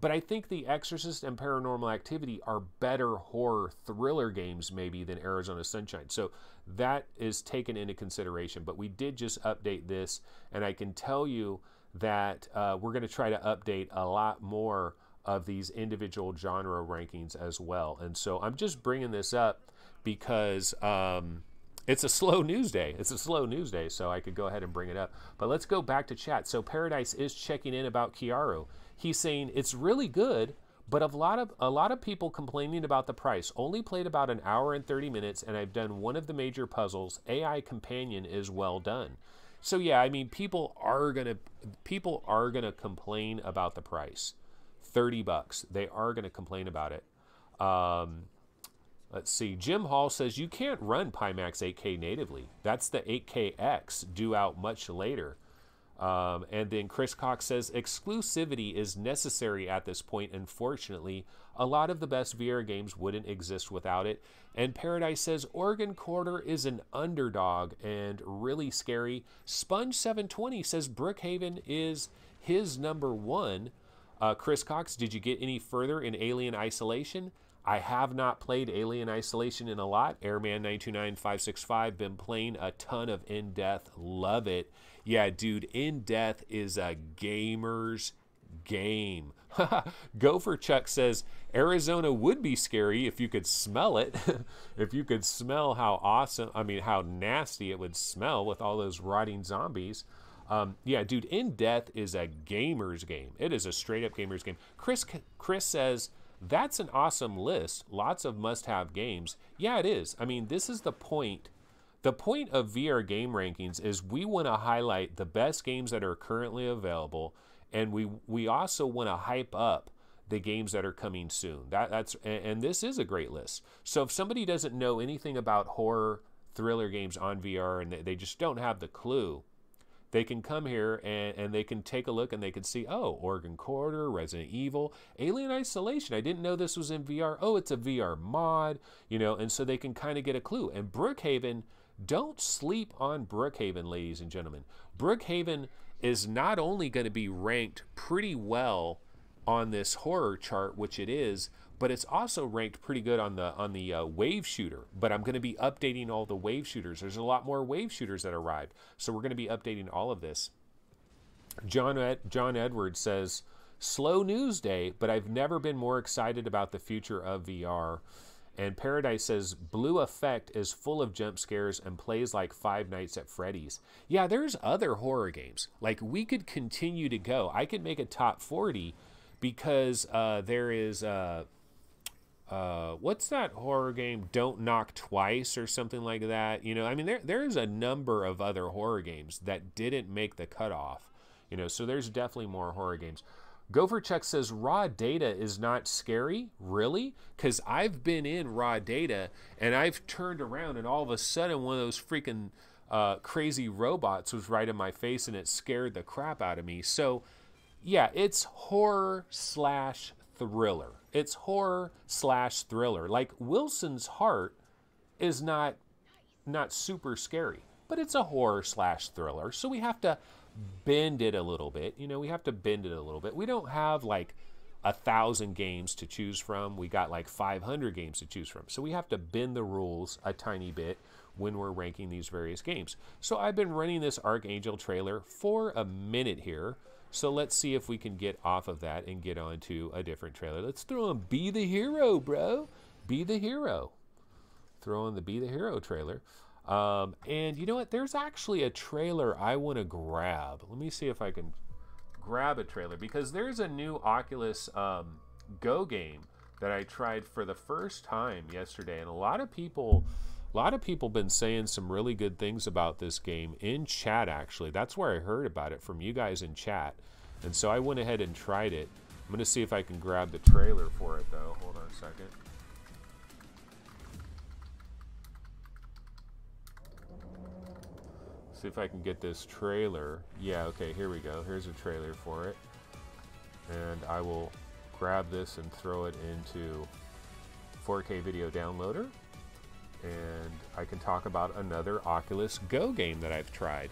But I think The Exorcist and Paranormal Activity are better horror thriller games maybe than Arizona Sunshine. So that is taken into consideration. But we did just update this, and I can tell you that we're going to try to update a lot more of these individual genre rankings as well. And so I'm just bringing this up because it's a slow news day. It's a slow news day, so I could go ahead and bring it up. But let's go back to chat. So Paradise is checking in about Chiaro. He's saying it's really good, but a lot of people complaining about the price. Only played about an hour and 30 minutes, and I've done one of the major puzzles. AI Companion is well done. So yeah, I mean, people are gonna complain about the price. $30. They are gonna complain about it. Let's see. Jim Hall says you can't run Pimax 8K natively. That's the 8KX due out much later. And then Chris Cox says exclusivity is necessary at this point. Unfortunately, a lot of the best VR games wouldn't exist without it. And Paradise says Oregon Quarter is an underdog and really scary. Sponge 720 says Brookhaven is his number one. Chris Cox, did you get any further in Alien Isolation? I have not played Alien Isolation in a lot. Airman 929565 been playing a ton of In Death. Love it. Yeah, dude, In Death is a gamer's game. Gopher Chuck says Arizona would be scary if you could smell it. If you could smell how awesome, I mean, how nasty it would smell with all those rotting zombies. Yeah, dude, In Death is a gamer's game. It is a straight up gamer's game. Chris says, that's an awesome list. Lots of must-have games. Yeah, it is. I mean, this is the point. The point of VR game rankings is we want to highlight the best games that are currently available, and we also want to hype up the games that are coming soon. And this is a great list. So if somebody doesn't know anything about horror thriller games on VR and they just don't have the clue, they can come here and they can take a look and they can see, oh, Oregon Quarter, Resident Evil, Alien Isolation. I didn't know this was in VR. Oh, it's a VR mod, you know, and so they can kind of get a clue. And Brookhaven, don't sleep on Brookhaven, ladies and gentlemen. Brookhaven is not only going to be ranked pretty well on this horror chart, which it is, but it's also ranked pretty good on the wave shooter. But I'm going to be updating all the wave shooters. There's a lot more wave shooters that arrived, so we're going to be updating all of this. John Edwards says, slow news day, but I've never been more excited about the future of VR. And Paradise says, Blue Effect is full of jump scares and plays like Five Nights at Freddy's. Yeah, there's other horror games. Like, we could continue to go. I could make a top 40 because there is... what's that horror game? Don't Knock Twice or something like that. You know, I mean, there's a number of other horror games that didn't make the cutoff. You know, so there's definitely more horror games. Gopher Chuck says raw data is not scary. Really? Because I've been in raw data and I've turned around and all of a sudden one of those freaking crazy robots was right in my face and it scared the crap out of me. So yeah, it's horror slash thriller. It's horror slash thriller. Like Wilson's Heart is not super scary, but it's a horror slash thriller. So we have to bend it a little bit. You know, we have to bend it a little bit. We don't have like 1,000 games to choose from. We got like 500 games to choose from. So we have to bend the rules a tiny bit when we're ranking these various games. So I've been running this Archangel trailer for a minute here. So let's see if we can get off of that and get onto a different trailer. Let's throw on Be the Hero, bro. Be the Hero. Throw on the Be the Hero trailer. And you know what? There's actually a trailer I want to grab. Let me see if I can grab a trailer, because there's a new Oculus Go game that I tried for the first time yesterday, and a lot of people been saying some really good things about this game in chat. Actually, that's where I heard about it, from you guys in chat, and so I went ahead and tried it. I'm gonna see if I can grab the trailer for it though. Hold on a second. See if I can get this trailer. Yeah, okay, here we go. Here's a trailer for it. And I will grab this and throw it into 4K video downloader, and I can talk about another Oculus Go game that I've tried.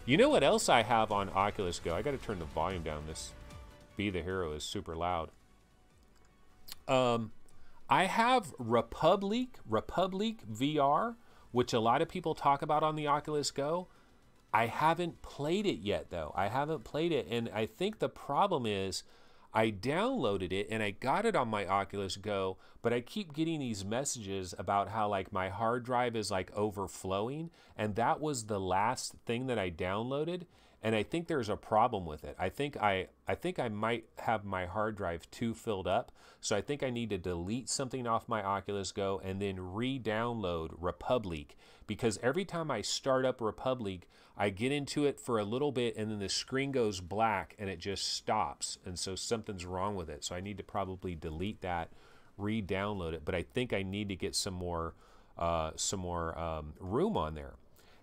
You know what else I have on Oculus Go? I got to turn the volume down. This Be the Hero is super loud. I have Republic VR, which a lot of people talk about on the Oculus Go. I haven't played it yet, though. I haven't played it, and I think the problem is I downloaded it and I got it on my Oculus Go, but I keep getting these messages about how like my hard drive is like overflowing, and that was the last thing that I downloaded, and I think there's a problem with it. I think I might have my hard drive too filled up, so I think I need to delete something off my Oculus Go and then re-download Republic, because every time I start up Republic, I get into it for a little bit and then the screen goes black and it just stops, and so something's wrong with it. So I need to probably delete that, re-download it, but I think I need to get some more room on there.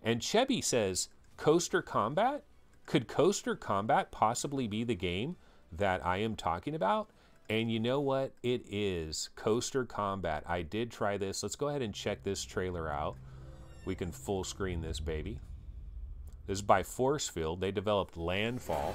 And Chevy says, Coaster Combat? Could Coaster Combat possibly be the game that I am talking about? And you know what? It is Coaster Combat. I did try this. Let's go ahead and check this trailer out. We can full screen this baby. This is by Forcefield. They developed Landfall.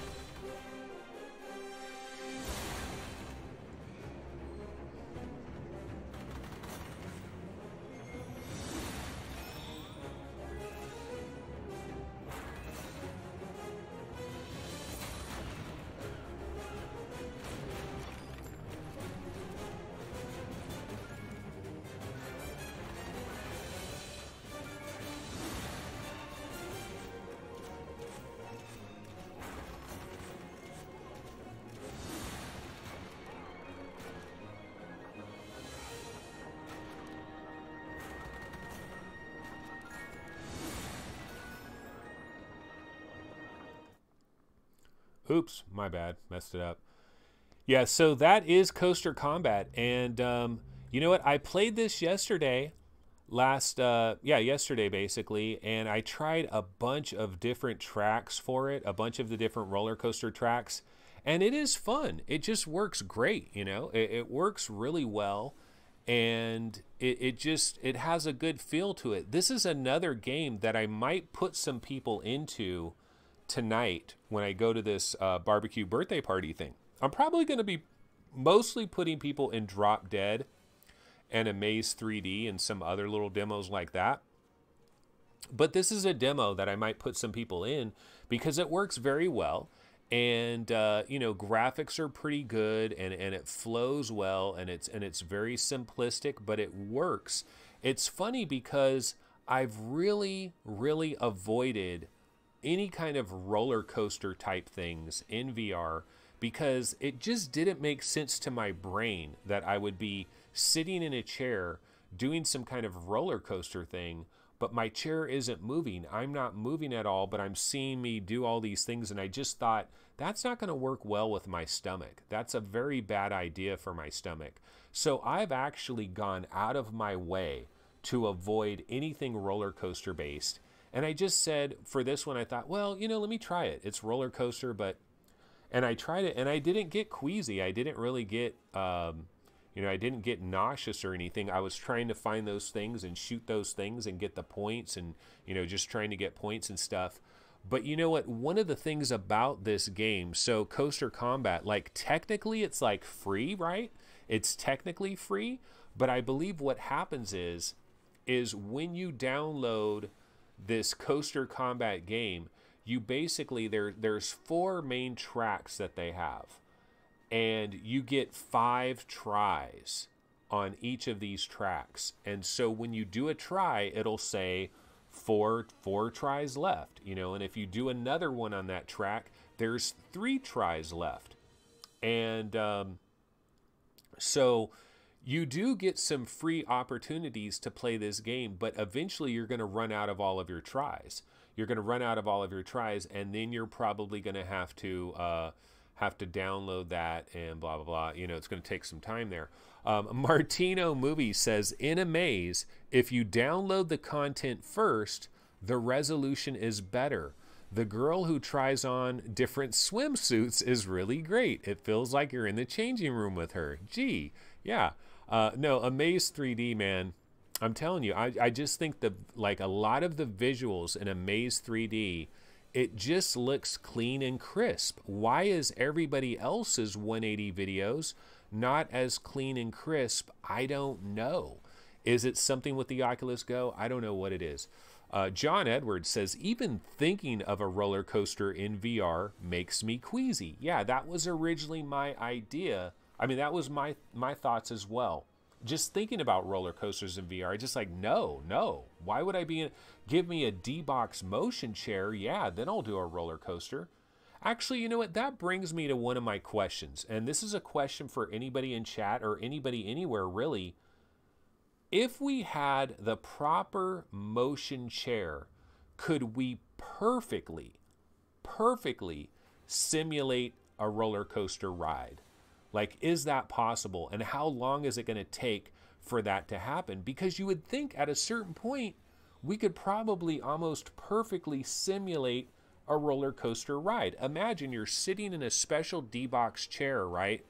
Oops, my bad, messed it up. Yeah, so that is Coaster Combat, and you know what? I played this yesterday, yesterday basically, and I tried a bunch of different tracks for it, a bunch of the different roller coaster tracks, and it is fun. It just works great, you know? It works really well, and it has a good feel to it. This is another game that I might put some people into tonight when I go to this barbecue birthday party thing. I'm probably going to be mostly putting people in Drop Dead and Amaze 3D and some other little demos like that. But this is a demo that I might put some people in because it works very well, and you know, graphics are pretty good, and it flows well, and it's very simplistic, but it works. It's funny because I've really avoided any kind of roller coaster type things in VR because it just didn't make sense to my brain that I would be sitting in a chair doing some kind of roller coaster thing, but my chair isn't moving. I'm not moving at all, but I'm seeing me do all these things, and I just thought that's not going to work well with my stomach. That's a very bad idea for my stomach. So I've actually gone out of my way to avoid anything roller coaster based. And I just said, for this one, I thought, well, you know, let me try it. It's roller coaster, and I tried it, and I didn't get queasy. I didn't really get, you know, I didn't get nauseous or anything. I was trying to find those things and shoot those things and get the points and, you know, just trying to get points and stuff. But you know what? One of the things about this game, so Coaster Combat, like technically it's like free, right? It's technically free, but I believe what happens is when you download this Coaster Combat game, you basically, there's 4 main tracks that they have, and you get 5 tries on each of these tracks. And so when you do a try, it'll say four tries left, you know, and if you do another one on that track, there's 3 tries left. And so you do get some free opportunities to play this game, but eventually you're going to run out of all of your tries. You're going to run out of all of your tries, and then you're probably going to have to download that and blah, blah, blah. You know, it's going to take some time there. Martino Movie says, in Amaze, if you download the content first, the resolution is better. The girl who tries on different swimsuits is really great. It feels like you're in the changing room with her. Gee, yeah. No, Amaze 3D, man. I'm telling you, I just think like a lot of the visuals in Amaze 3D, it just looks clean and crisp. Why is everybody else's 180 videos not as clean and crisp? I don't know. Is it something with the Oculus Go? I don't know what it is. John Edwards says, even thinking of a roller coaster in VR makes me queasy. Yeah, that was originally my idea. I mean, that was my thoughts as well. Just thinking about roller coasters in VR, I just like, no. Why would I be in? Give me a D-Box motion chair. Yeah, then I'll do a roller coaster. Actually, you know what? That brings me to one of my questions. And this is a question for anybody in chat or anybody anywhere, really. If we had the proper motion chair, could we perfectly simulate a roller coaster ride? Like, is that possible? And how long is it going to take for that to happen? Because you would think at a certain point, we could probably almost perfectly simulate a roller coaster ride. Imagine you're sitting in a special D-Box chair, right?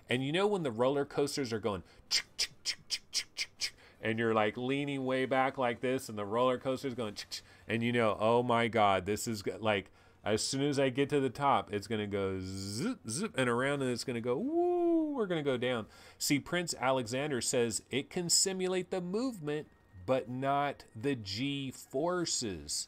And you know when the roller coasters are going, and you're like leaning way back like this, and the roller coaster's going, and you know, oh my God, this is like, as soon as I get to the top, it's going to go zip, zip, and around, and it's going to go, woo, we're going to go down. See, Prince Alexander says it can simulate the movement, but not the G-forces.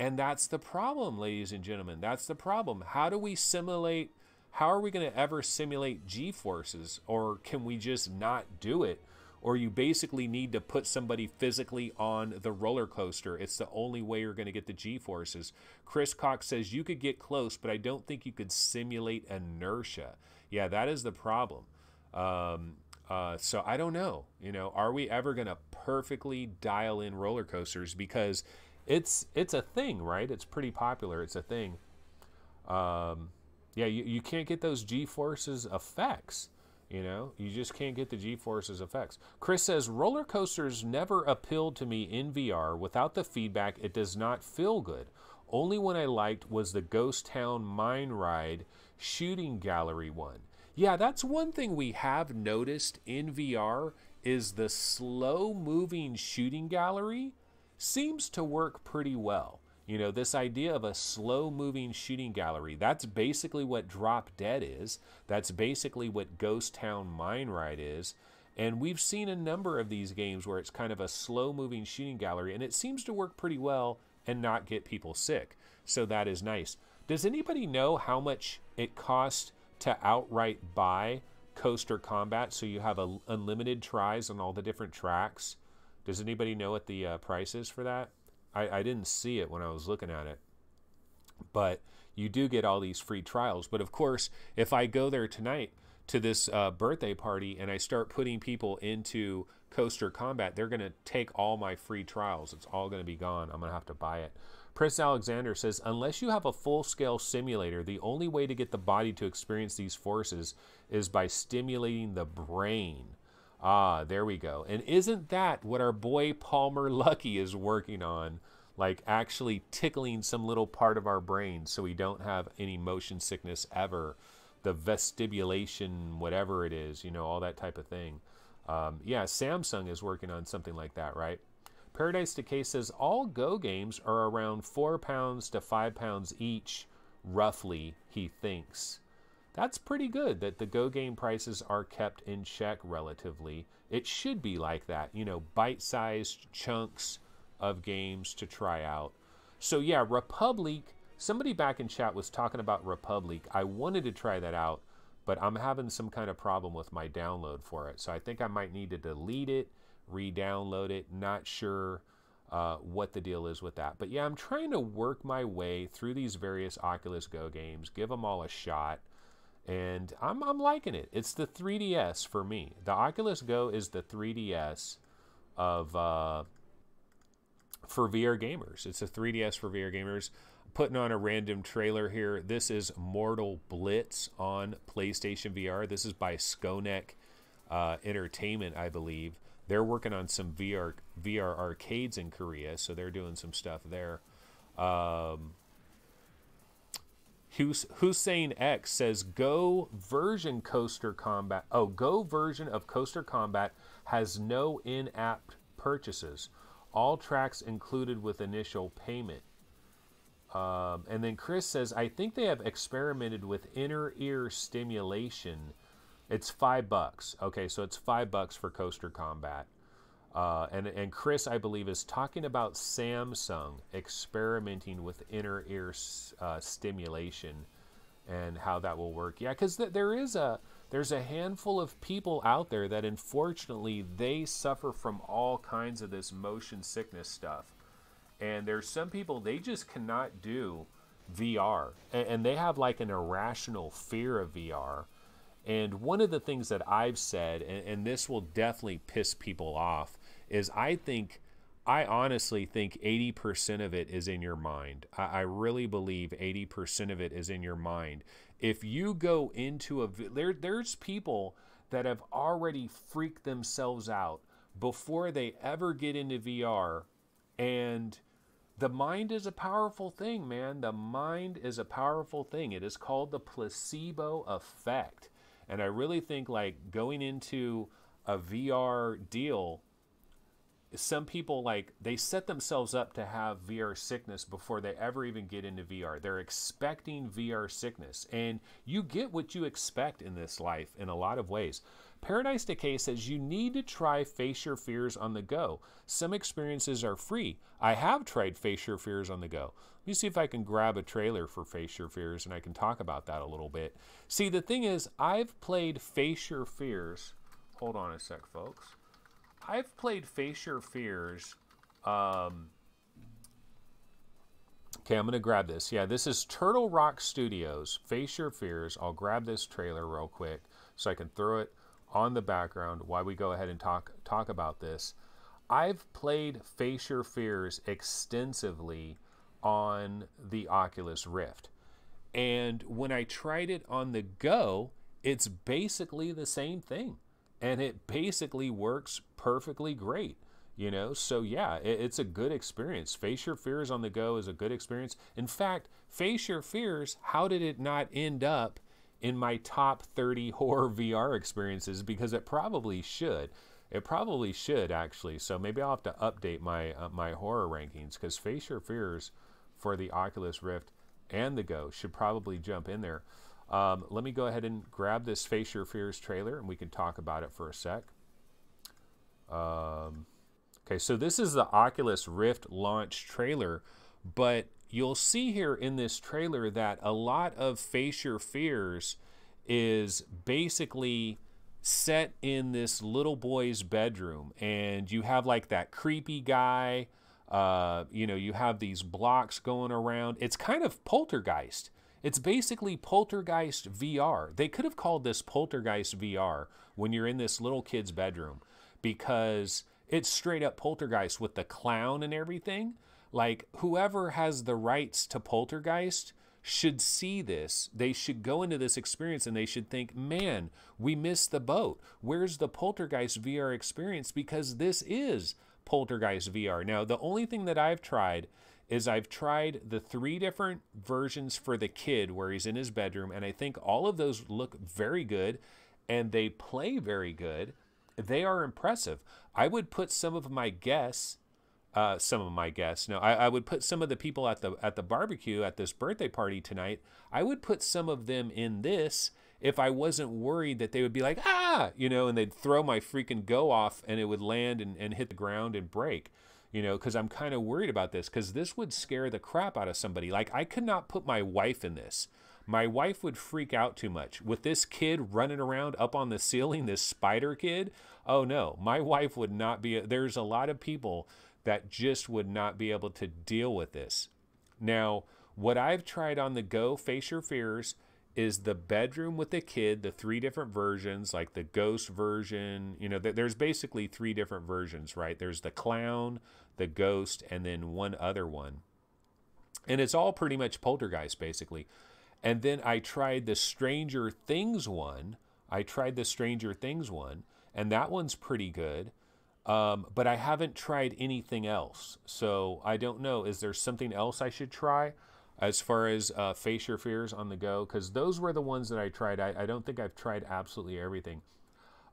And that's the problem, ladies and gentlemen. That's the problem. How do we simulate, how are we going to ever simulate G-forces? Or can we just not do it? Or you basically need to put somebody physically on the roller coaster. It's the only way you're going to get the G-forces. Chris Cox says you could get close, but I don't think you could simulate inertia. Yeah, that is the problem. So I don't know. You know, are we ever going to perfectly dial in roller coasters? Because it's a thing, right? It's pretty popular. It's a thing. Yeah, you can't get those G-forces effects. You know, you just can't get the G-forces effects. Chris says, roller coasters never appealed to me in VR. Without the feedback, it does not feel good. Only one I liked was the Ghost Town Mine Ride shooting gallery one. Yeah, that's one thing we have noticed in VR is the slow-moving shooting gallery seems to work pretty well. You know, this idea of a slow-moving shooting gallery, that's basically what Drop Dead is. That's basically what Ghost Town Mine Ride is. And we've seen a number of these games where it's kind of a slow-moving shooting gallery, and it seems to work pretty well and not get people sick. So that is nice. Does anybody know how much it costs to outright buy Coaster Combat so you have unlimited tries on all the different tracks? Does anybody know what the price is for that? I didn't see it when I was looking at it, but you do get all these free trials. But of course, if I go there tonight to this birthday party and I start putting people into Coaster Combat, they're going to take all my free trials. It's all going to be gone. I'm going to have to buy it. Prince Alexander says, unless you have a full-scale simulator, the only way to get the body to experience these forces is by stimulating the brain. Ah, there we go. And isn't that what our boy Palmer Luckey is working on? Like actually tickling some little part of our brain so we don't have any motion sickness ever. The vestibulation, whatever it is, you know, all that type of thing. Yeah, Samsung is working on something like that, right? Paradise Decay says all Go games are around £4 to £5 each, roughly, he thinks. That's pretty good that the Go game prices are kept in check relatively. It should be like that, you know, bite-sized chunks of games to try out. So yeah, Republic, somebody back in chat was talking about Republic. I wanted to try that out, but I'm having some kind of problem with my download for it. So I think I might need to delete it, re-download it. Not sure what the deal is with that. But yeah, I'm trying to work my way through these various Oculus Go games, give them all a shot. And I'm liking it. It's the 3DS for me. The Oculus Go is the 3DS of for VR gamers. It's a 3DS for VR gamers. Putting on a random trailer here. This is Mortal Blitz on PlayStation VR. This is by Skonek Entertainment, I believe. They're working on some VR arcades in Korea, so they're doing some stuff there. Hussein X says Go version Coaster Combat. Oh, Go version of Coaster Combat has no in-app purchases. All tracks included with initial payment. And then Chris says, I think they have experimented with inner ear stimulation. It's $5. Okay, so it's $5 for Coaster Combat. And Chris, I believe, is talking about Samsung experimenting with inner ear stimulation and how that will work. Yeah, because there's a handful of people out there that unfortunately they suffer from all kinds of this motion sickness stuff. And there's some people, they just cannot do VR. And they have like an irrational fear of VR. And one of the things that I've said, and this will definitely piss people off, is I honestly think 80% of it is in your mind. I really believe 80% of it is in your mind. If you go into there's people that have already freaked themselves out before they ever get into VR. And the mind is a powerful thing, man. The mind is a powerful thing. It is called the placebo effect. And I really think like going into a VR deal, some people like they set themselves up to have VR sickness before they ever even get into VR. They're expecting VR sickness, and you get what you expect in this life in a lot of ways. Paradise Decay says you need to try Face Your Fears on the go. Some experiences are free. I have tried Face Your Fears on the go. Let me see if I can grab a trailer for Face Your Fears and I can talk about that a little bit. See, the thing is, I've played Face Your Fears. Hold on a sec, folks. I've played Face Your Fears. Okay, I'm going to grab this. Yeah, this is Turtle Rock Studios, Face Your Fears. I'll grab this trailer real quick so I can throw it on the background while we go ahead and talk about this. I've played Face Your Fears extensively on the Oculus Rift. And when I tried it on the go, it's basically the same thing. And it basically works perfectly great, you know? So yeah, it's a good experience. Face Your Fears on the go is a good experience. In fact, Face Your Fears, how did it not end up in my top 30 horror VR experiences? Because it probably should. It probably should, actually. So maybe I'll have to update my my horror rankings, because Face Your Fears for the Oculus Rift and the Go should probably jump in there. Let me go ahead and grab this Face Your Fears trailer, and we can talk about it for a sec. Okay, so this is the Oculus Rift launch trailer, but you'll see here in this trailer that a lot of Face Your Fears is basically set in this little boy's bedroom, and you have like that creepy guy, you know, you have these blocks going around. It's kind of Poltergeist. It's basically Poltergeist VR. They could have called this Poltergeist VR when you're in this little kid's bedroom, because it's straight up Poltergeist with the clown and everything. Like, whoever has the rights to Poltergeist should see this. They should go into this experience and they should think, man, we missed the boat. Where's the Poltergeist VR experience? Because this is Poltergeist VR. Now, the only thing that I've tried is I've tried the 3 different versions for the kid where he's in his bedroom, and I think all of those look very good and they play very good. They are impressive. I would put some of my guests, no, I would put some of the people at the barbecue at this birthday party tonight, I would put some of them in this if I wasn't worried that they would be like, ah, you know, and they'd throw my freaking Go off and it would land and hit the ground and break. You know, because I'm kind of worried about this, because this would scare the crap out of somebody. Like, I could not put my wife in this. My wife would freak out too much. With this kid running around up on the ceiling, this spider kid, oh no, my wife would not be, there's a lot of people that just would not be able to deal with this. Now, what I've tried on the go, Face Your Fears, is the bedroom with the kid, the 3 different versions, like the ghost version. You know, there's basically 3 different versions, right? There's the clown, the ghost, and then one other one. And it's all pretty much Poltergeist, basically. And then I tried the Stranger Things one. And that one's pretty good. But I haven't tried anything else. So I don't know. Is there something else I should try? as far as face your fears on the go, because those were the ones that I tried. I don't think I've tried absolutely everything.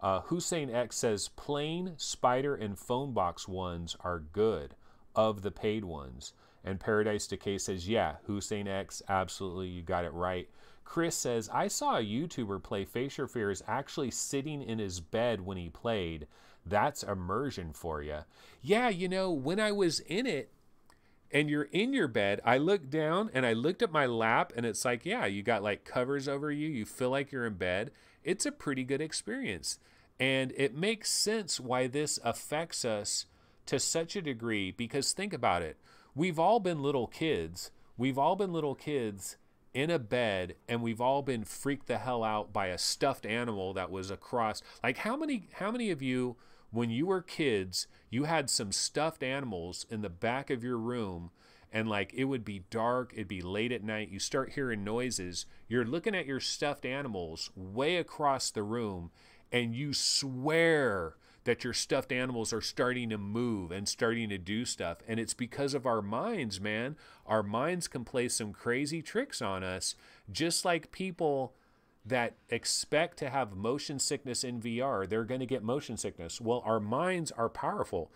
Hussein X says plain, spider, and phone box ones are good of the paid ones. And Paradise Decay says, yeah, Hussein X, absolutely, you got it right. Chris says, I saw a YouTuber play Face Your Fears actually sitting in his bed when he played. That's immersion for you. Yeah, you know, when I was in it, and you're in your bed, I looked down and I looked at my lap, and it's like, yeah, you got like covers over you. You feel like you're in bed. It's a pretty good experience. And it makes sense why this affects us to such a degree, because think about it. We've all been little kids. We've all been little kids in a bed, and we've all been freaked the hell out by a stuffed animal that was across. Like how many of you, when you were kids, you had some stuffed animals in the back of your room, and like it would be dark, it'd be late at night, you start hearing noises, you're looking at your stuffed animals way across the room, and you swear that your stuffed animals are starting to move and starting to do stuff. And it's because of our minds, man. Our minds can play some crazy tricks on us, just like people that expect to have motion sickness in VR, they're going to get motion sickness. Well, our minds are powerful,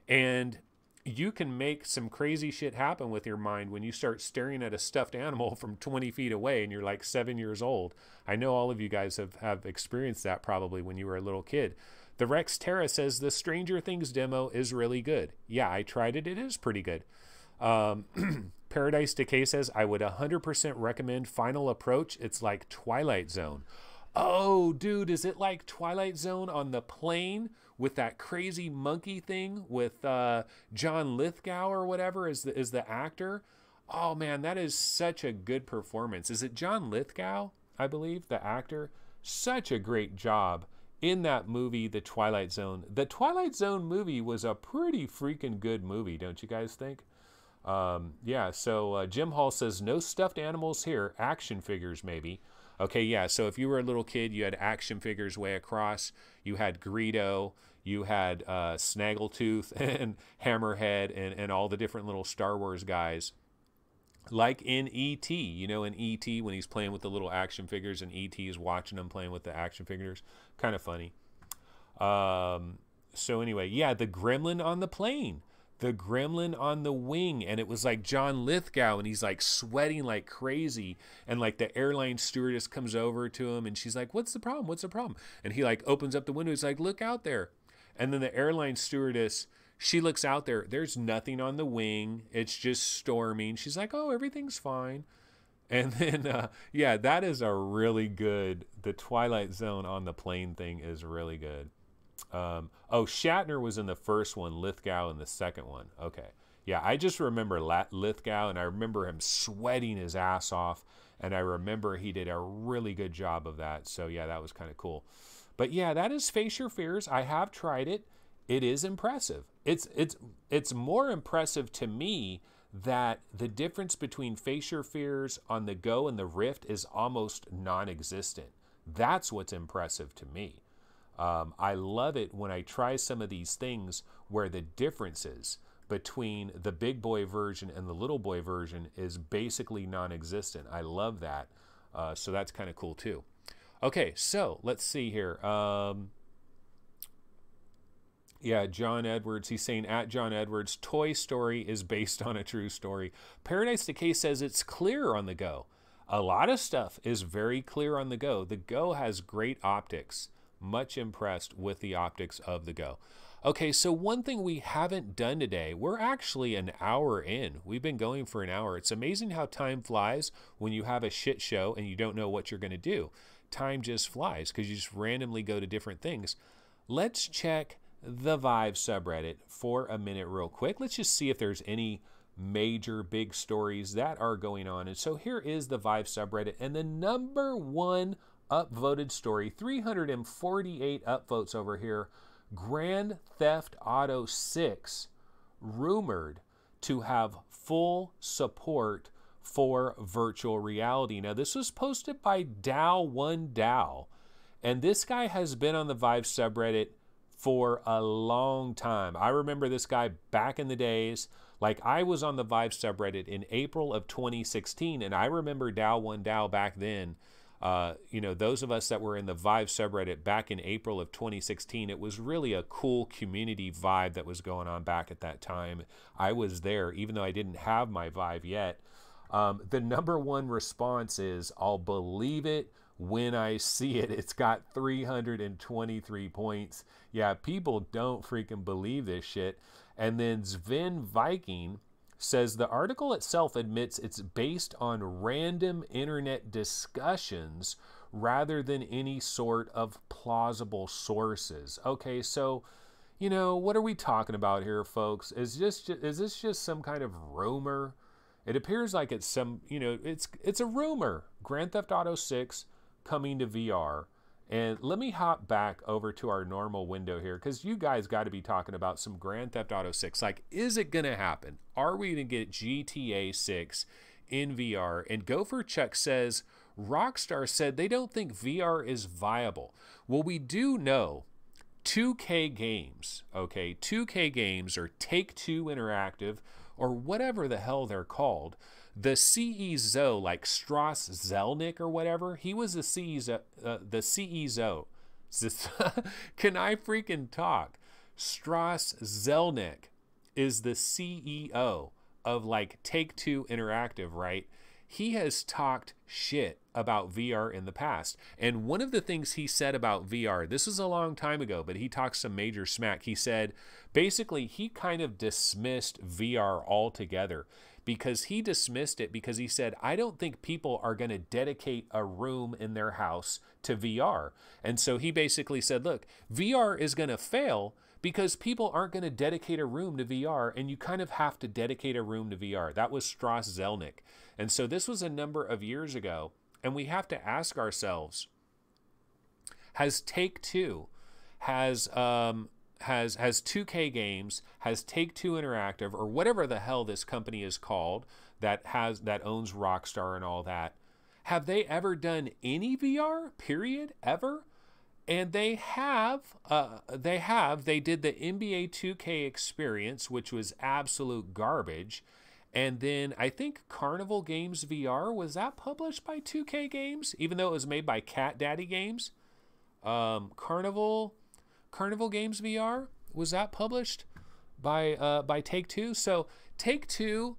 and you can make some crazy shit happen with your mind when you start staring at a stuffed animal from 20 feet away and you're like 7 years old. I know all of you guys have experienced that probably when you were a little kid. The Rex Terra says the Stranger Things demo is really good. Yeah, I tried it. It is pretty good. Paradise Decay says, I would 100% recommend Final Approach. It's like Twilight Zone. Oh, dude, is it like Twilight Zone on the plane with that crazy monkey thing with John Lithgow or whatever is the actor? Oh, man, that is such a good performance. Is it John Lithgow, I believe, the actor? Such a great job in that movie, The Twilight Zone. The Twilight Zone movie was a pretty freaking good movie, don't you guys think? Yeah, so Jim Hall says, no stuffed animals here, action figures maybe. Okay, yeah, so if you were a little kid, you had action figures way across. You had Greedo, you had Snaggletooth and Hammerhead and all the different little Star Wars guys. Like in E.T., you know, in E.T. when he's playing with the little action figures and E.T. is watching him playing with the action figures. Kind of funny. So anyway, yeah, the gremlin on the plane. The gremlin on the wing, and it was like John Lithgow, and he's like sweating like crazy, and like the airline stewardess comes over to him, and she's like, what's the problem, what's the problem? And he like opens up the window, he's like, look out there. And then the airline stewardess, she looks out there, there's nothing on the wing, it's just storming. She's like, oh, everything's fine. And then yeah, that is a really good, the Twilight Zone on the plane thing is really good. Oh, Shatner was in the first one, Lithgow in the second one. Okay. Yeah, I just remember Lithgow, and I remember him sweating his ass off, and I remember he did a really good job of that. So yeah, that was kind of cool. But yeah, that is Face Your Fears. I have tried it. It is impressive. It's more impressive to me that the difference between Face Your Fears on the go and the Rift is almost non-existent. That's what's impressive to me. I love it when I try some of these things where the differences between the big boy version and the little boy version is basically non-existent. I love that. So that's kind of cool too. Okay, so let's see here. Yeah, John Edwards, he's saying at John Edwards, Toy Story is based on a true story. Paradise Decay says it's clear on the go. A lot of stuff is very clear on the go. The Go has great optics. Much impressed with the optics of the Go. Okay, so one thing we haven't done today, we're actually an hour in. We've been going for an hour. It's amazing how time flies when you have a shit show and you don't know what you're going to do. Time just flies because you just randomly go to different things. Let's check the Vive subreddit for a minute real quick. Let's just see if there's any major big stories that are going on. And so here is the Vive subreddit, and the number one upvoted story, 348 upvotes over here. Grand Theft Auto 6 rumored to have full support for virtual reality. Now, this was posted by Dow1Dow, and this guy has been on the Vive subreddit for a long time. I remember this guy back in the days, Like, I was on the Vive subreddit in April of 2016, and I remember Dow1Dow back then. You know, those of us that were in the Vive subreddit back in April of 2016, it was really a cool community vibe that was going on back at that time. I was there, even though I didn't have my Vive yet. The number one response is, I'll believe it when I see it. It's got 323 points. Yeah, people don't freaking believe this shit. And then Sven Viking says the article itself admits it's based on random internet discussions rather than any sort of plausible sources. Okay, so, you know, what are we talking about here, folks? Is this just some kind of rumor? It appears like it's some, you know, it's a rumor. Grand Theft Auto 6 coming to VR. And let me hop back over to our normal window here, because you guys got to be talking about some Grand Theft Auto 6. Like, is it going to happen? Are we going to get GTA 6 in VR? And Gopher Chuck says, Rockstar said they don't think VR is viable. Well, we do know 2K Games, okay? 2K Games, or Take-Two Interactive, or whatever the hell they're called, the CEO, like Strauss Zelnick or whatever, he was the CEO. Can I freaking talk? Strauss Zelnick is the CEO of like Take-Two Interactive, right? He has talked shit about VR in the past. And one of the things he said about VR, this was a long time ago, but he talked some major smack. He said, basically, he kind of dismissed VR altogether, because he dismissed it because he said, I don't think people are going to dedicate a room in their house to VR. And so he basically said, look, VR is going to fail because people aren't going to dedicate a room to VR, and you kind of have to dedicate a room to VR. That was Strauss Zelnick. And so this was a number of years ago, and we have to ask ourselves, has Take-Two, has 2K Games, has Take-Two Interactive, or whatever the hell this company is called that owns Rockstar and all that, have they ever done any VR, period, ever? And they did the NBA 2K experience, which was absolute garbage. And then I think Carnival Games VR, was that published by 2K Games? Even though it was made by Cat Daddy Games? Carnival Games VR, was that published by Take-Two? So Take-Two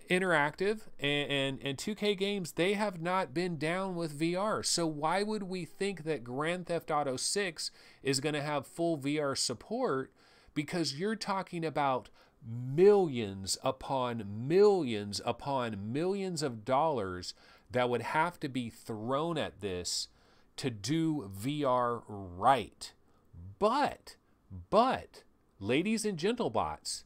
Interactive and 2K Games, they have not been down with VR. So why would we think that Grand Theft Auto 6 is going to have full VR support? Because you're talking about millions upon millions upon millions of dollars that would have to be thrown at this to do VR right. But, ladies and gentlebots,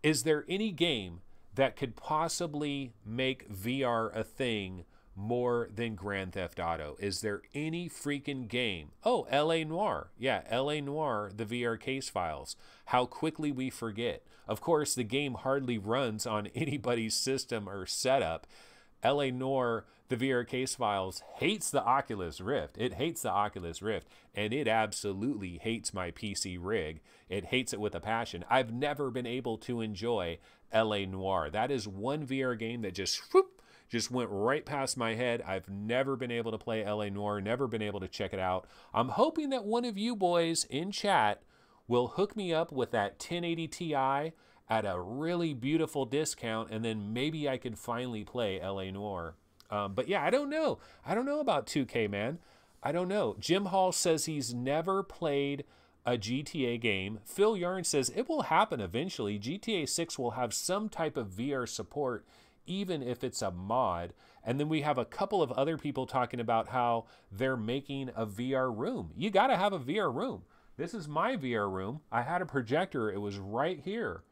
is there any game that could possibly make VR a thing more than Grand Theft Auto? Is there any freaking game? Oh, L.A. Noire. Yeah, L.A. Noire, the VR case files. How quickly we forget. Of course, the game hardly runs on anybody's system or setup. L.A. Noire, the VR case files, hates the Oculus Rift. It hates the Oculus Rift, and it absolutely hates my PC rig. It hates it with a passion. I've never been able to enjoy L.A. Noire. That is one VR game that just went right past my head. I've never been able to play L.A. Noire, never been able to check it out. I'm hoping that one of you boys in chat will hook me up with that 1080 Ti at a really beautiful discount, and then maybe I could finally play L.A. Noire. But yeah, I don't know. I don't know about 2K, man. I don't know. Jim Hall says he's never played a GTA game. Phil Yarn says it will happen eventually. GTA 6 will have some type of VR support, even if it's a mod. And then we have a couple of other people talking about how they're making a VR room. You got to have a VR room. This is my VR room. I had a projector. It was right here.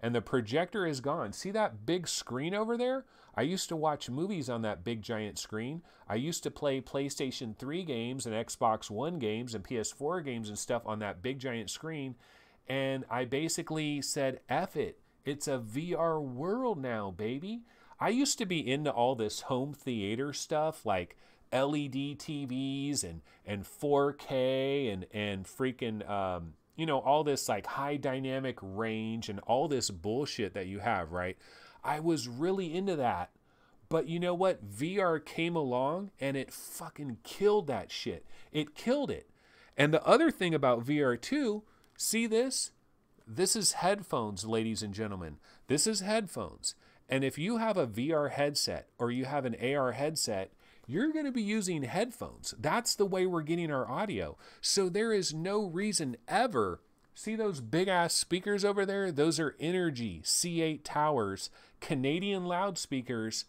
And the projector is gone. See that big screen over there? I used to watch movies on that big giant screen. I used to play PlayStation 3 games and Xbox One games and PS4 games and stuff on that big giant screen. And I basically said, F it. It's a VR world now, baby. I used to be into all this home theater stuff, like LED TVs and 4K and freaking you know, all this like high dynamic range and all this bullshit that you have, right? I was really into that. But you know what? VR came along and it fucking killed that shit. It killed it. And the other thing about VR too, see this? This is headphones, ladies and gentlemen. This is headphones. And if you have a VR headset or you have an AR headset, you're going to be using headphones. That's the way we're getting our audio. So there is no reason ever. See those big ass speakers over there? Those are Energy C8 towers, Canadian loudspeakers.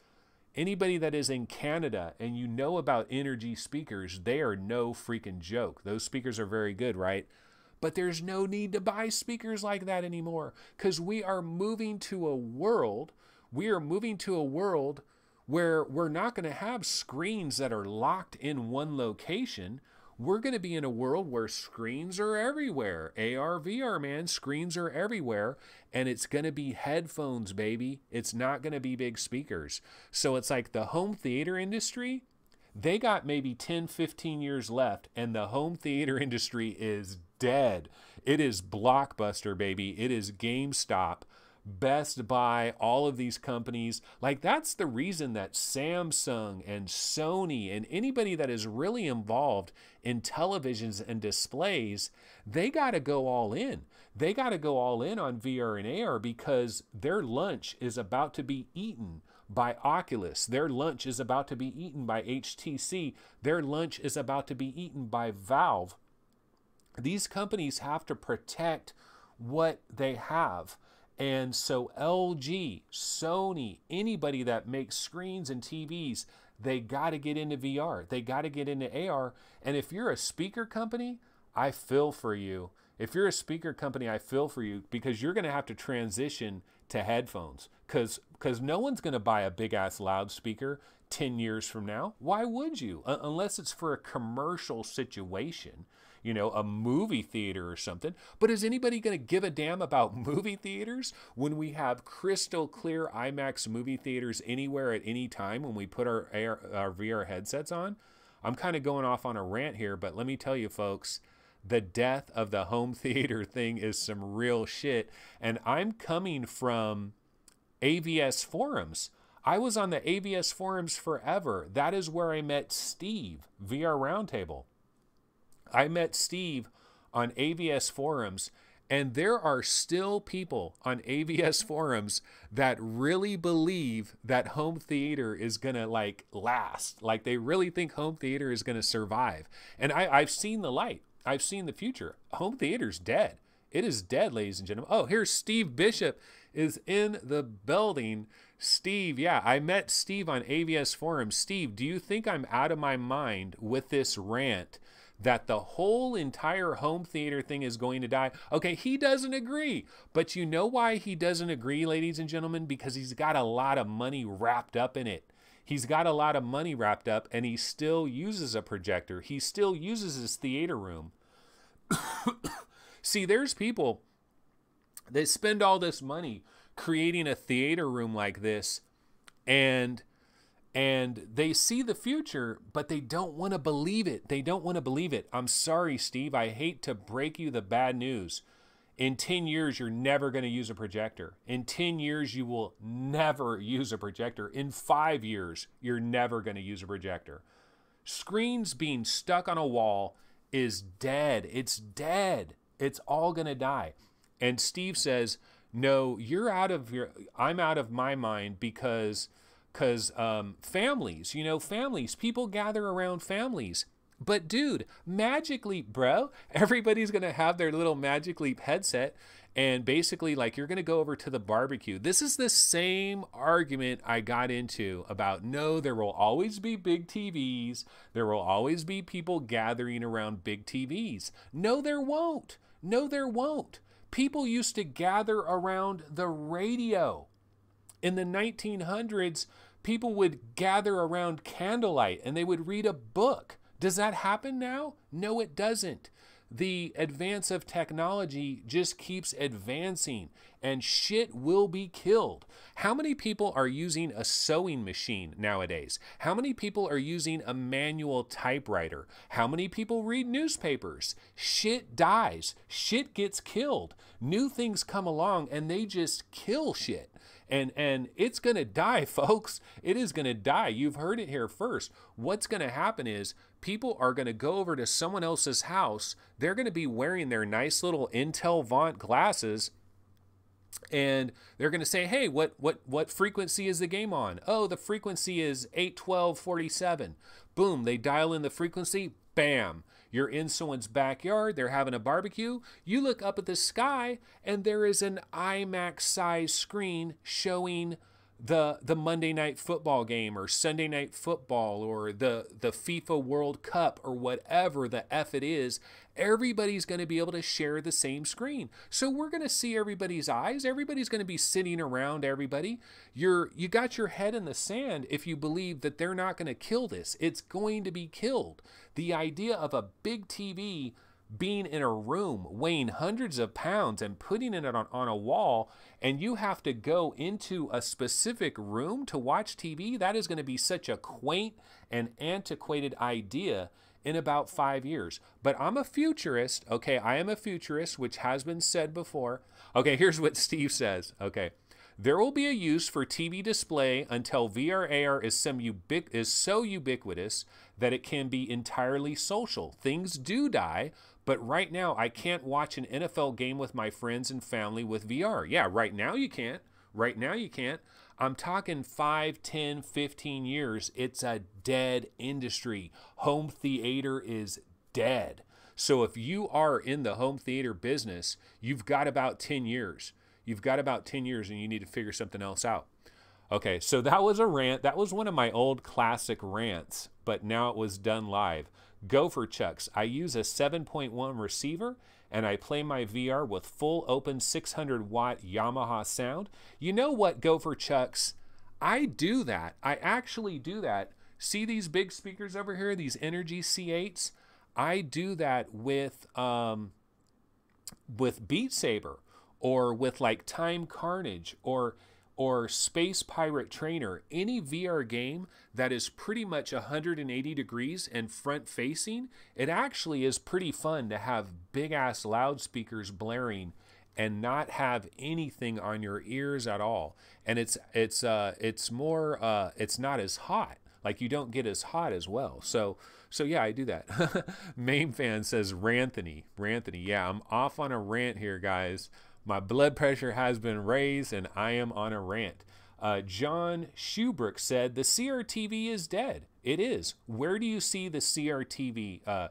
Anybody that is in Canada and you know about Energy speakers, they are no freaking joke. Those speakers are very good, right? But there's no need to buy speakers like that anymore because we are moving to a world where we're not going to have screens that are locked in one location. We're going to be in a world where screens are everywhere. AR, VR, man, screens are everywhere. And it's going to be headphones, baby. It's not going to be big speakers. So it's like the home theater industry, they got maybe 10, 15 years left, and the home theater industry is dead. It is Blockbuster, baby. It is GameStop, Best Buy, all of these companies. Like, that's the reason that Samsung and Sony and anybody that is really involved in televisions and displays, they got to go all in. They got to go all in on VR and AR because their lunch is about to be eaten by Oculus. Their lunch is about to be eaten by HTC. Their lunch is about to be eaten by Valve. These companies have to protect what they have. And so LG, Sony, anybody that makes screens and TVs, they got to get into VR. They got to get into AR. And if you're a speaker company, I feel for you. If you're a speaker company, I feel for you because you're going to have to transition to headphones because no one's going to buy a big ass loudspeaker 10 years from now. Why would you? Unless it's for a commercial situation, you know, a movie theater or something. But is anybody going to give a damn about movie theaters when we have crystal clear IMAX movie theaters anywhere at any time when we put our VR headsets on? I'm kind of going off on a rant here, but let me tell you folks, the death of the home theater thing is some real shit. And I'm coming from AVS forums. I was on the AVS forums forever. That is where I met Steve, VR Roundtable. I met Steve on AVS forums, and there are still people on AVS forums that really believe that home theater is going to like last. Like they really think home theater is going to survive. And I've seen the light. I've seen the future. Home theater's dead. It is dead, ladies and gentlemen. Oh, here's Steve Bishop is in the building. Steve, yeah, I met Steve on AVS forums. Steve, do you think I'm out of my mind with this rant that the whole entire home theater thing is going to die? Okay, he doesn't agree. But you know why he doesn't agree, ladies and gentlemen? Because he's got a lot of money wrapped up in it. He's got a lot of money wrapped up, and he still uses a projector. He still uses his theater room. See, there's people that spend all this money creating a theater room like this, and they see the future, but they don't want to believe it. They don't want to believe it. I'm sorry, Steve. I hate to break you the bad news. In 10 years, you're never going to use a projector. In 10 years, you will never use a projector. In 5 years, you're never going to use a projector. Screens being stuck on a wall is dead. It's dead. It's all going to die. And Steve says, no, I'm out of my mind because families, families, people gather around families. But dude, Magic Leap, bro, everybody's going to have their little Magic Leap headset, and basically like you're going to go over to the barbecue. This is the same argument I got into about, no, there will always be big TVs. There will always be people gathering around big TVs. No, there won't. No, there won't. People used to gather around the radio. In the 1900s, people would gather around candlelight and they would read a book. Does that happen now? No, it doesn't. the advance of technology just keeps advancing and shit will be killed. How many people are using a sewing machine nowadays? How many people are using a manual typewriter? How many people read newspapers? Shit dies. Shit gets killed. New things come along and they just kill shit. And it's going to die, folks. It is going to die. You've heard it here first. What's going to happen is people are going to go over to someone else's house. They're going to be wearing their nice little Intel Vaunt glasses. And they're going to say, hey, what frequency is the game on? Oh, the frequency is 812.47. Boom, they dial in the frequency. Bam. You're in someone's backyard. They're having a barbecue. You look up at the sky, and there is an IMAX-sized screen showing the Monday Night Football game or Sunday Night Football or the FIFA World Cup or whatever the F it is. Everybody's going to be able to share the same screen. So we're going to see everybody's eyes. Everybody's going to be sitting around everybody. You got your head in the sand if you believe that they're not going to kill this. It's going to be killed. The idea of a big TV being in a room weighing hundreds of pounds and putting it on a wall, and you have to go into a specific room to watch TV, that is going to be such a quaint and antiquated idea in about 5 years. But I'm a futurist, okay? I am a futurist, which has been said before. Okay, here's what Steve says, okay. There will be a use for TV display until VR/AR is so ubiquitous that it can be entirely social. Things do die, but right now I can't watch an NFL game with my friends and family with VR. Yeah, right now you can't. Right now you can't. I'm talking 5, 10, 15 years. It's a dead industry. Home theater is dead. So if you are in the home theater business, you've got about 10 years. You've got about 10 years and you need to figure something else out. Okay, so that was a rant. That was one of my old classic rants, but now it was done live. Gopher Chucks. I use a 7.1 receiver and I play my VR with full open 600 watt Yamaha sound. You know what, Gopher Chucks? I do that. I actually do that. See these big speakers over here, these Energy C8s? I do that with Beat Saber or with like Time Carnage or Space Pirate Trainer, any VR game that is pretty much 180 degrees and front facing, it actually is pretty fun to have big ass loudspeakers blaring and not have anything on your ears at all. And it's not as hot. Like you don't get as hot as well. So yeah, I do that. Main fan says Ranthony. Yeah, I'm off on a rant here, guys. My blood pressure has been raised and I am on a rant. John Schubrook said the CRTV is dead. It is. Where do you see the CRTV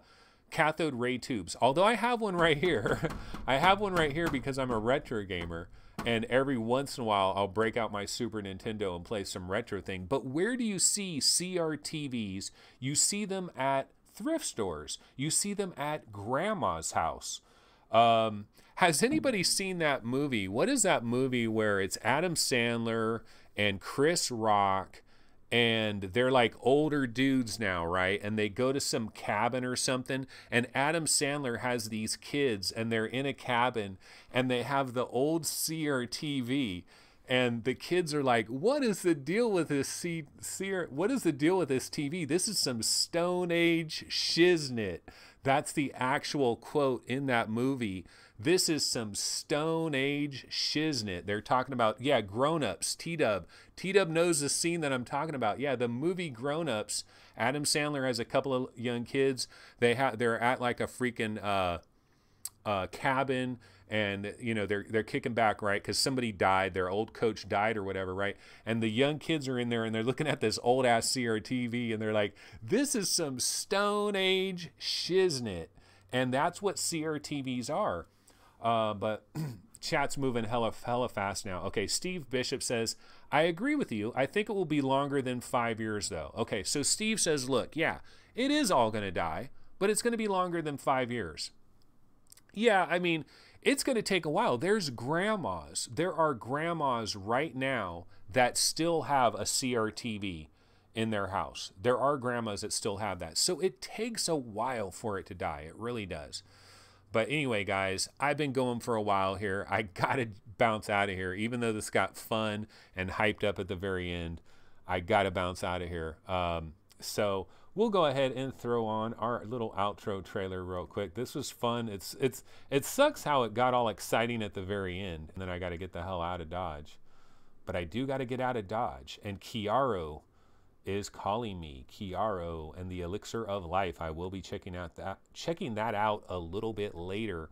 cathode ray tubes? Although I have one right here. I have one right here because I'm a retro gamer. And every once in a while, I'll break out my Super Nintendo and play some retro thing. But where do you see CRTVs? You see them at thrift stores. You see them at grandma's house. Has anybody seen that movie? What is that movie where it's Adam Sandler and Chris Rock and they're like older dudes now, right? And they go to some cabin or something and Adam Sandler has these kids and they're in a cabin and they have the old CRTV and the kids are like, what is the deal with this what is the deal with this TV? This is some Stone Age shiznit. That's the actual quote in that movie. This is some Stone Age shiznit. They're talking about, yeah, Grown Ups, T-Dub. T-Dub knows the scene that I'm talking about. Yeah, the movie Grown Ups. Adam Sandler has a couple of young kids. They're at like a freaking cabin, and you know they're kicking back, right? Because somebody died, their old coach died or whatever, right? And the young kids are in there and they're looking at this old ass CRTV and they're like, this is some Stone Age shiznit. And that's what CRTVs are. But chat's moving hella fast now. Okay, Steve Bishop says, I agree with you. I think it will be longer than 5 years though. Okay, so Steve says, look, yeah, it is all going to die, but it's going to be longer than 5 years. Yeah, I mean, it's going to take a while. There's grandmas. There are grandmas right now that still have a CRTV in their house. There are grandmas that still have that. So it takes a while for it to die. It really does. But anyway, guys, I've been going for a while here. I got to bounce out of here. Even though this got fun and hyped up at the very end, I got to bounce out of here. So we'll go ahead and throw on our little outro trailer real quick. This was fun. It sucks how it got all exciting at the very end, and then I got to get the hell out of Dodge. But I do got to get out of Dodge. And Kiaro is calling me. Kiaro and the Elixir of Life. I will be checking that out a little bit later.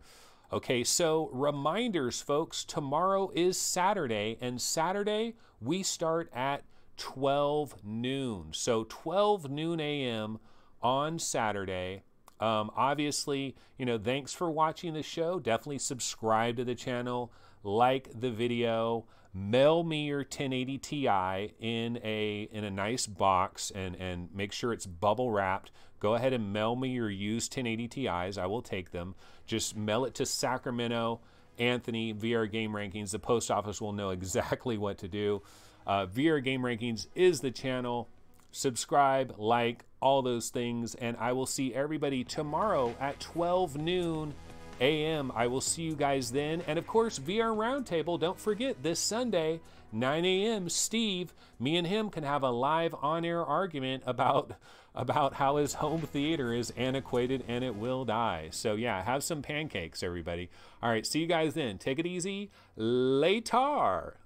Okay, so reminders, folks. Tomorrow is Saturday, and Saturday we start at 12 noon. So 12 noon a.m. on Saturday. Obviously, you know, thanks for watching the show. Definitely subscribe to the channel, like the video. Mail me your 1080 Ti in a nice box and make sure it's bubble wrapped. Go ahead and mail me your used 1080 Ti's. I will take them. Just mail it to Sacramento, Anthony, VR Game Rankings. The post office will know exactly what to do. VR Game Rankings is the channel. Subscribe, like, all those things, and I will see everybody tomorrow at 12 noon a.m. I will see you guys then. And of course, VR Roundtable, don't forget, this Sunday, 9 a.m., Steve, me and him can have a live on-air argument about how his home theater is antiquated and it will die. So yeah, have some pancakes, everybody. All right, see you guys then. Take it easy. Later.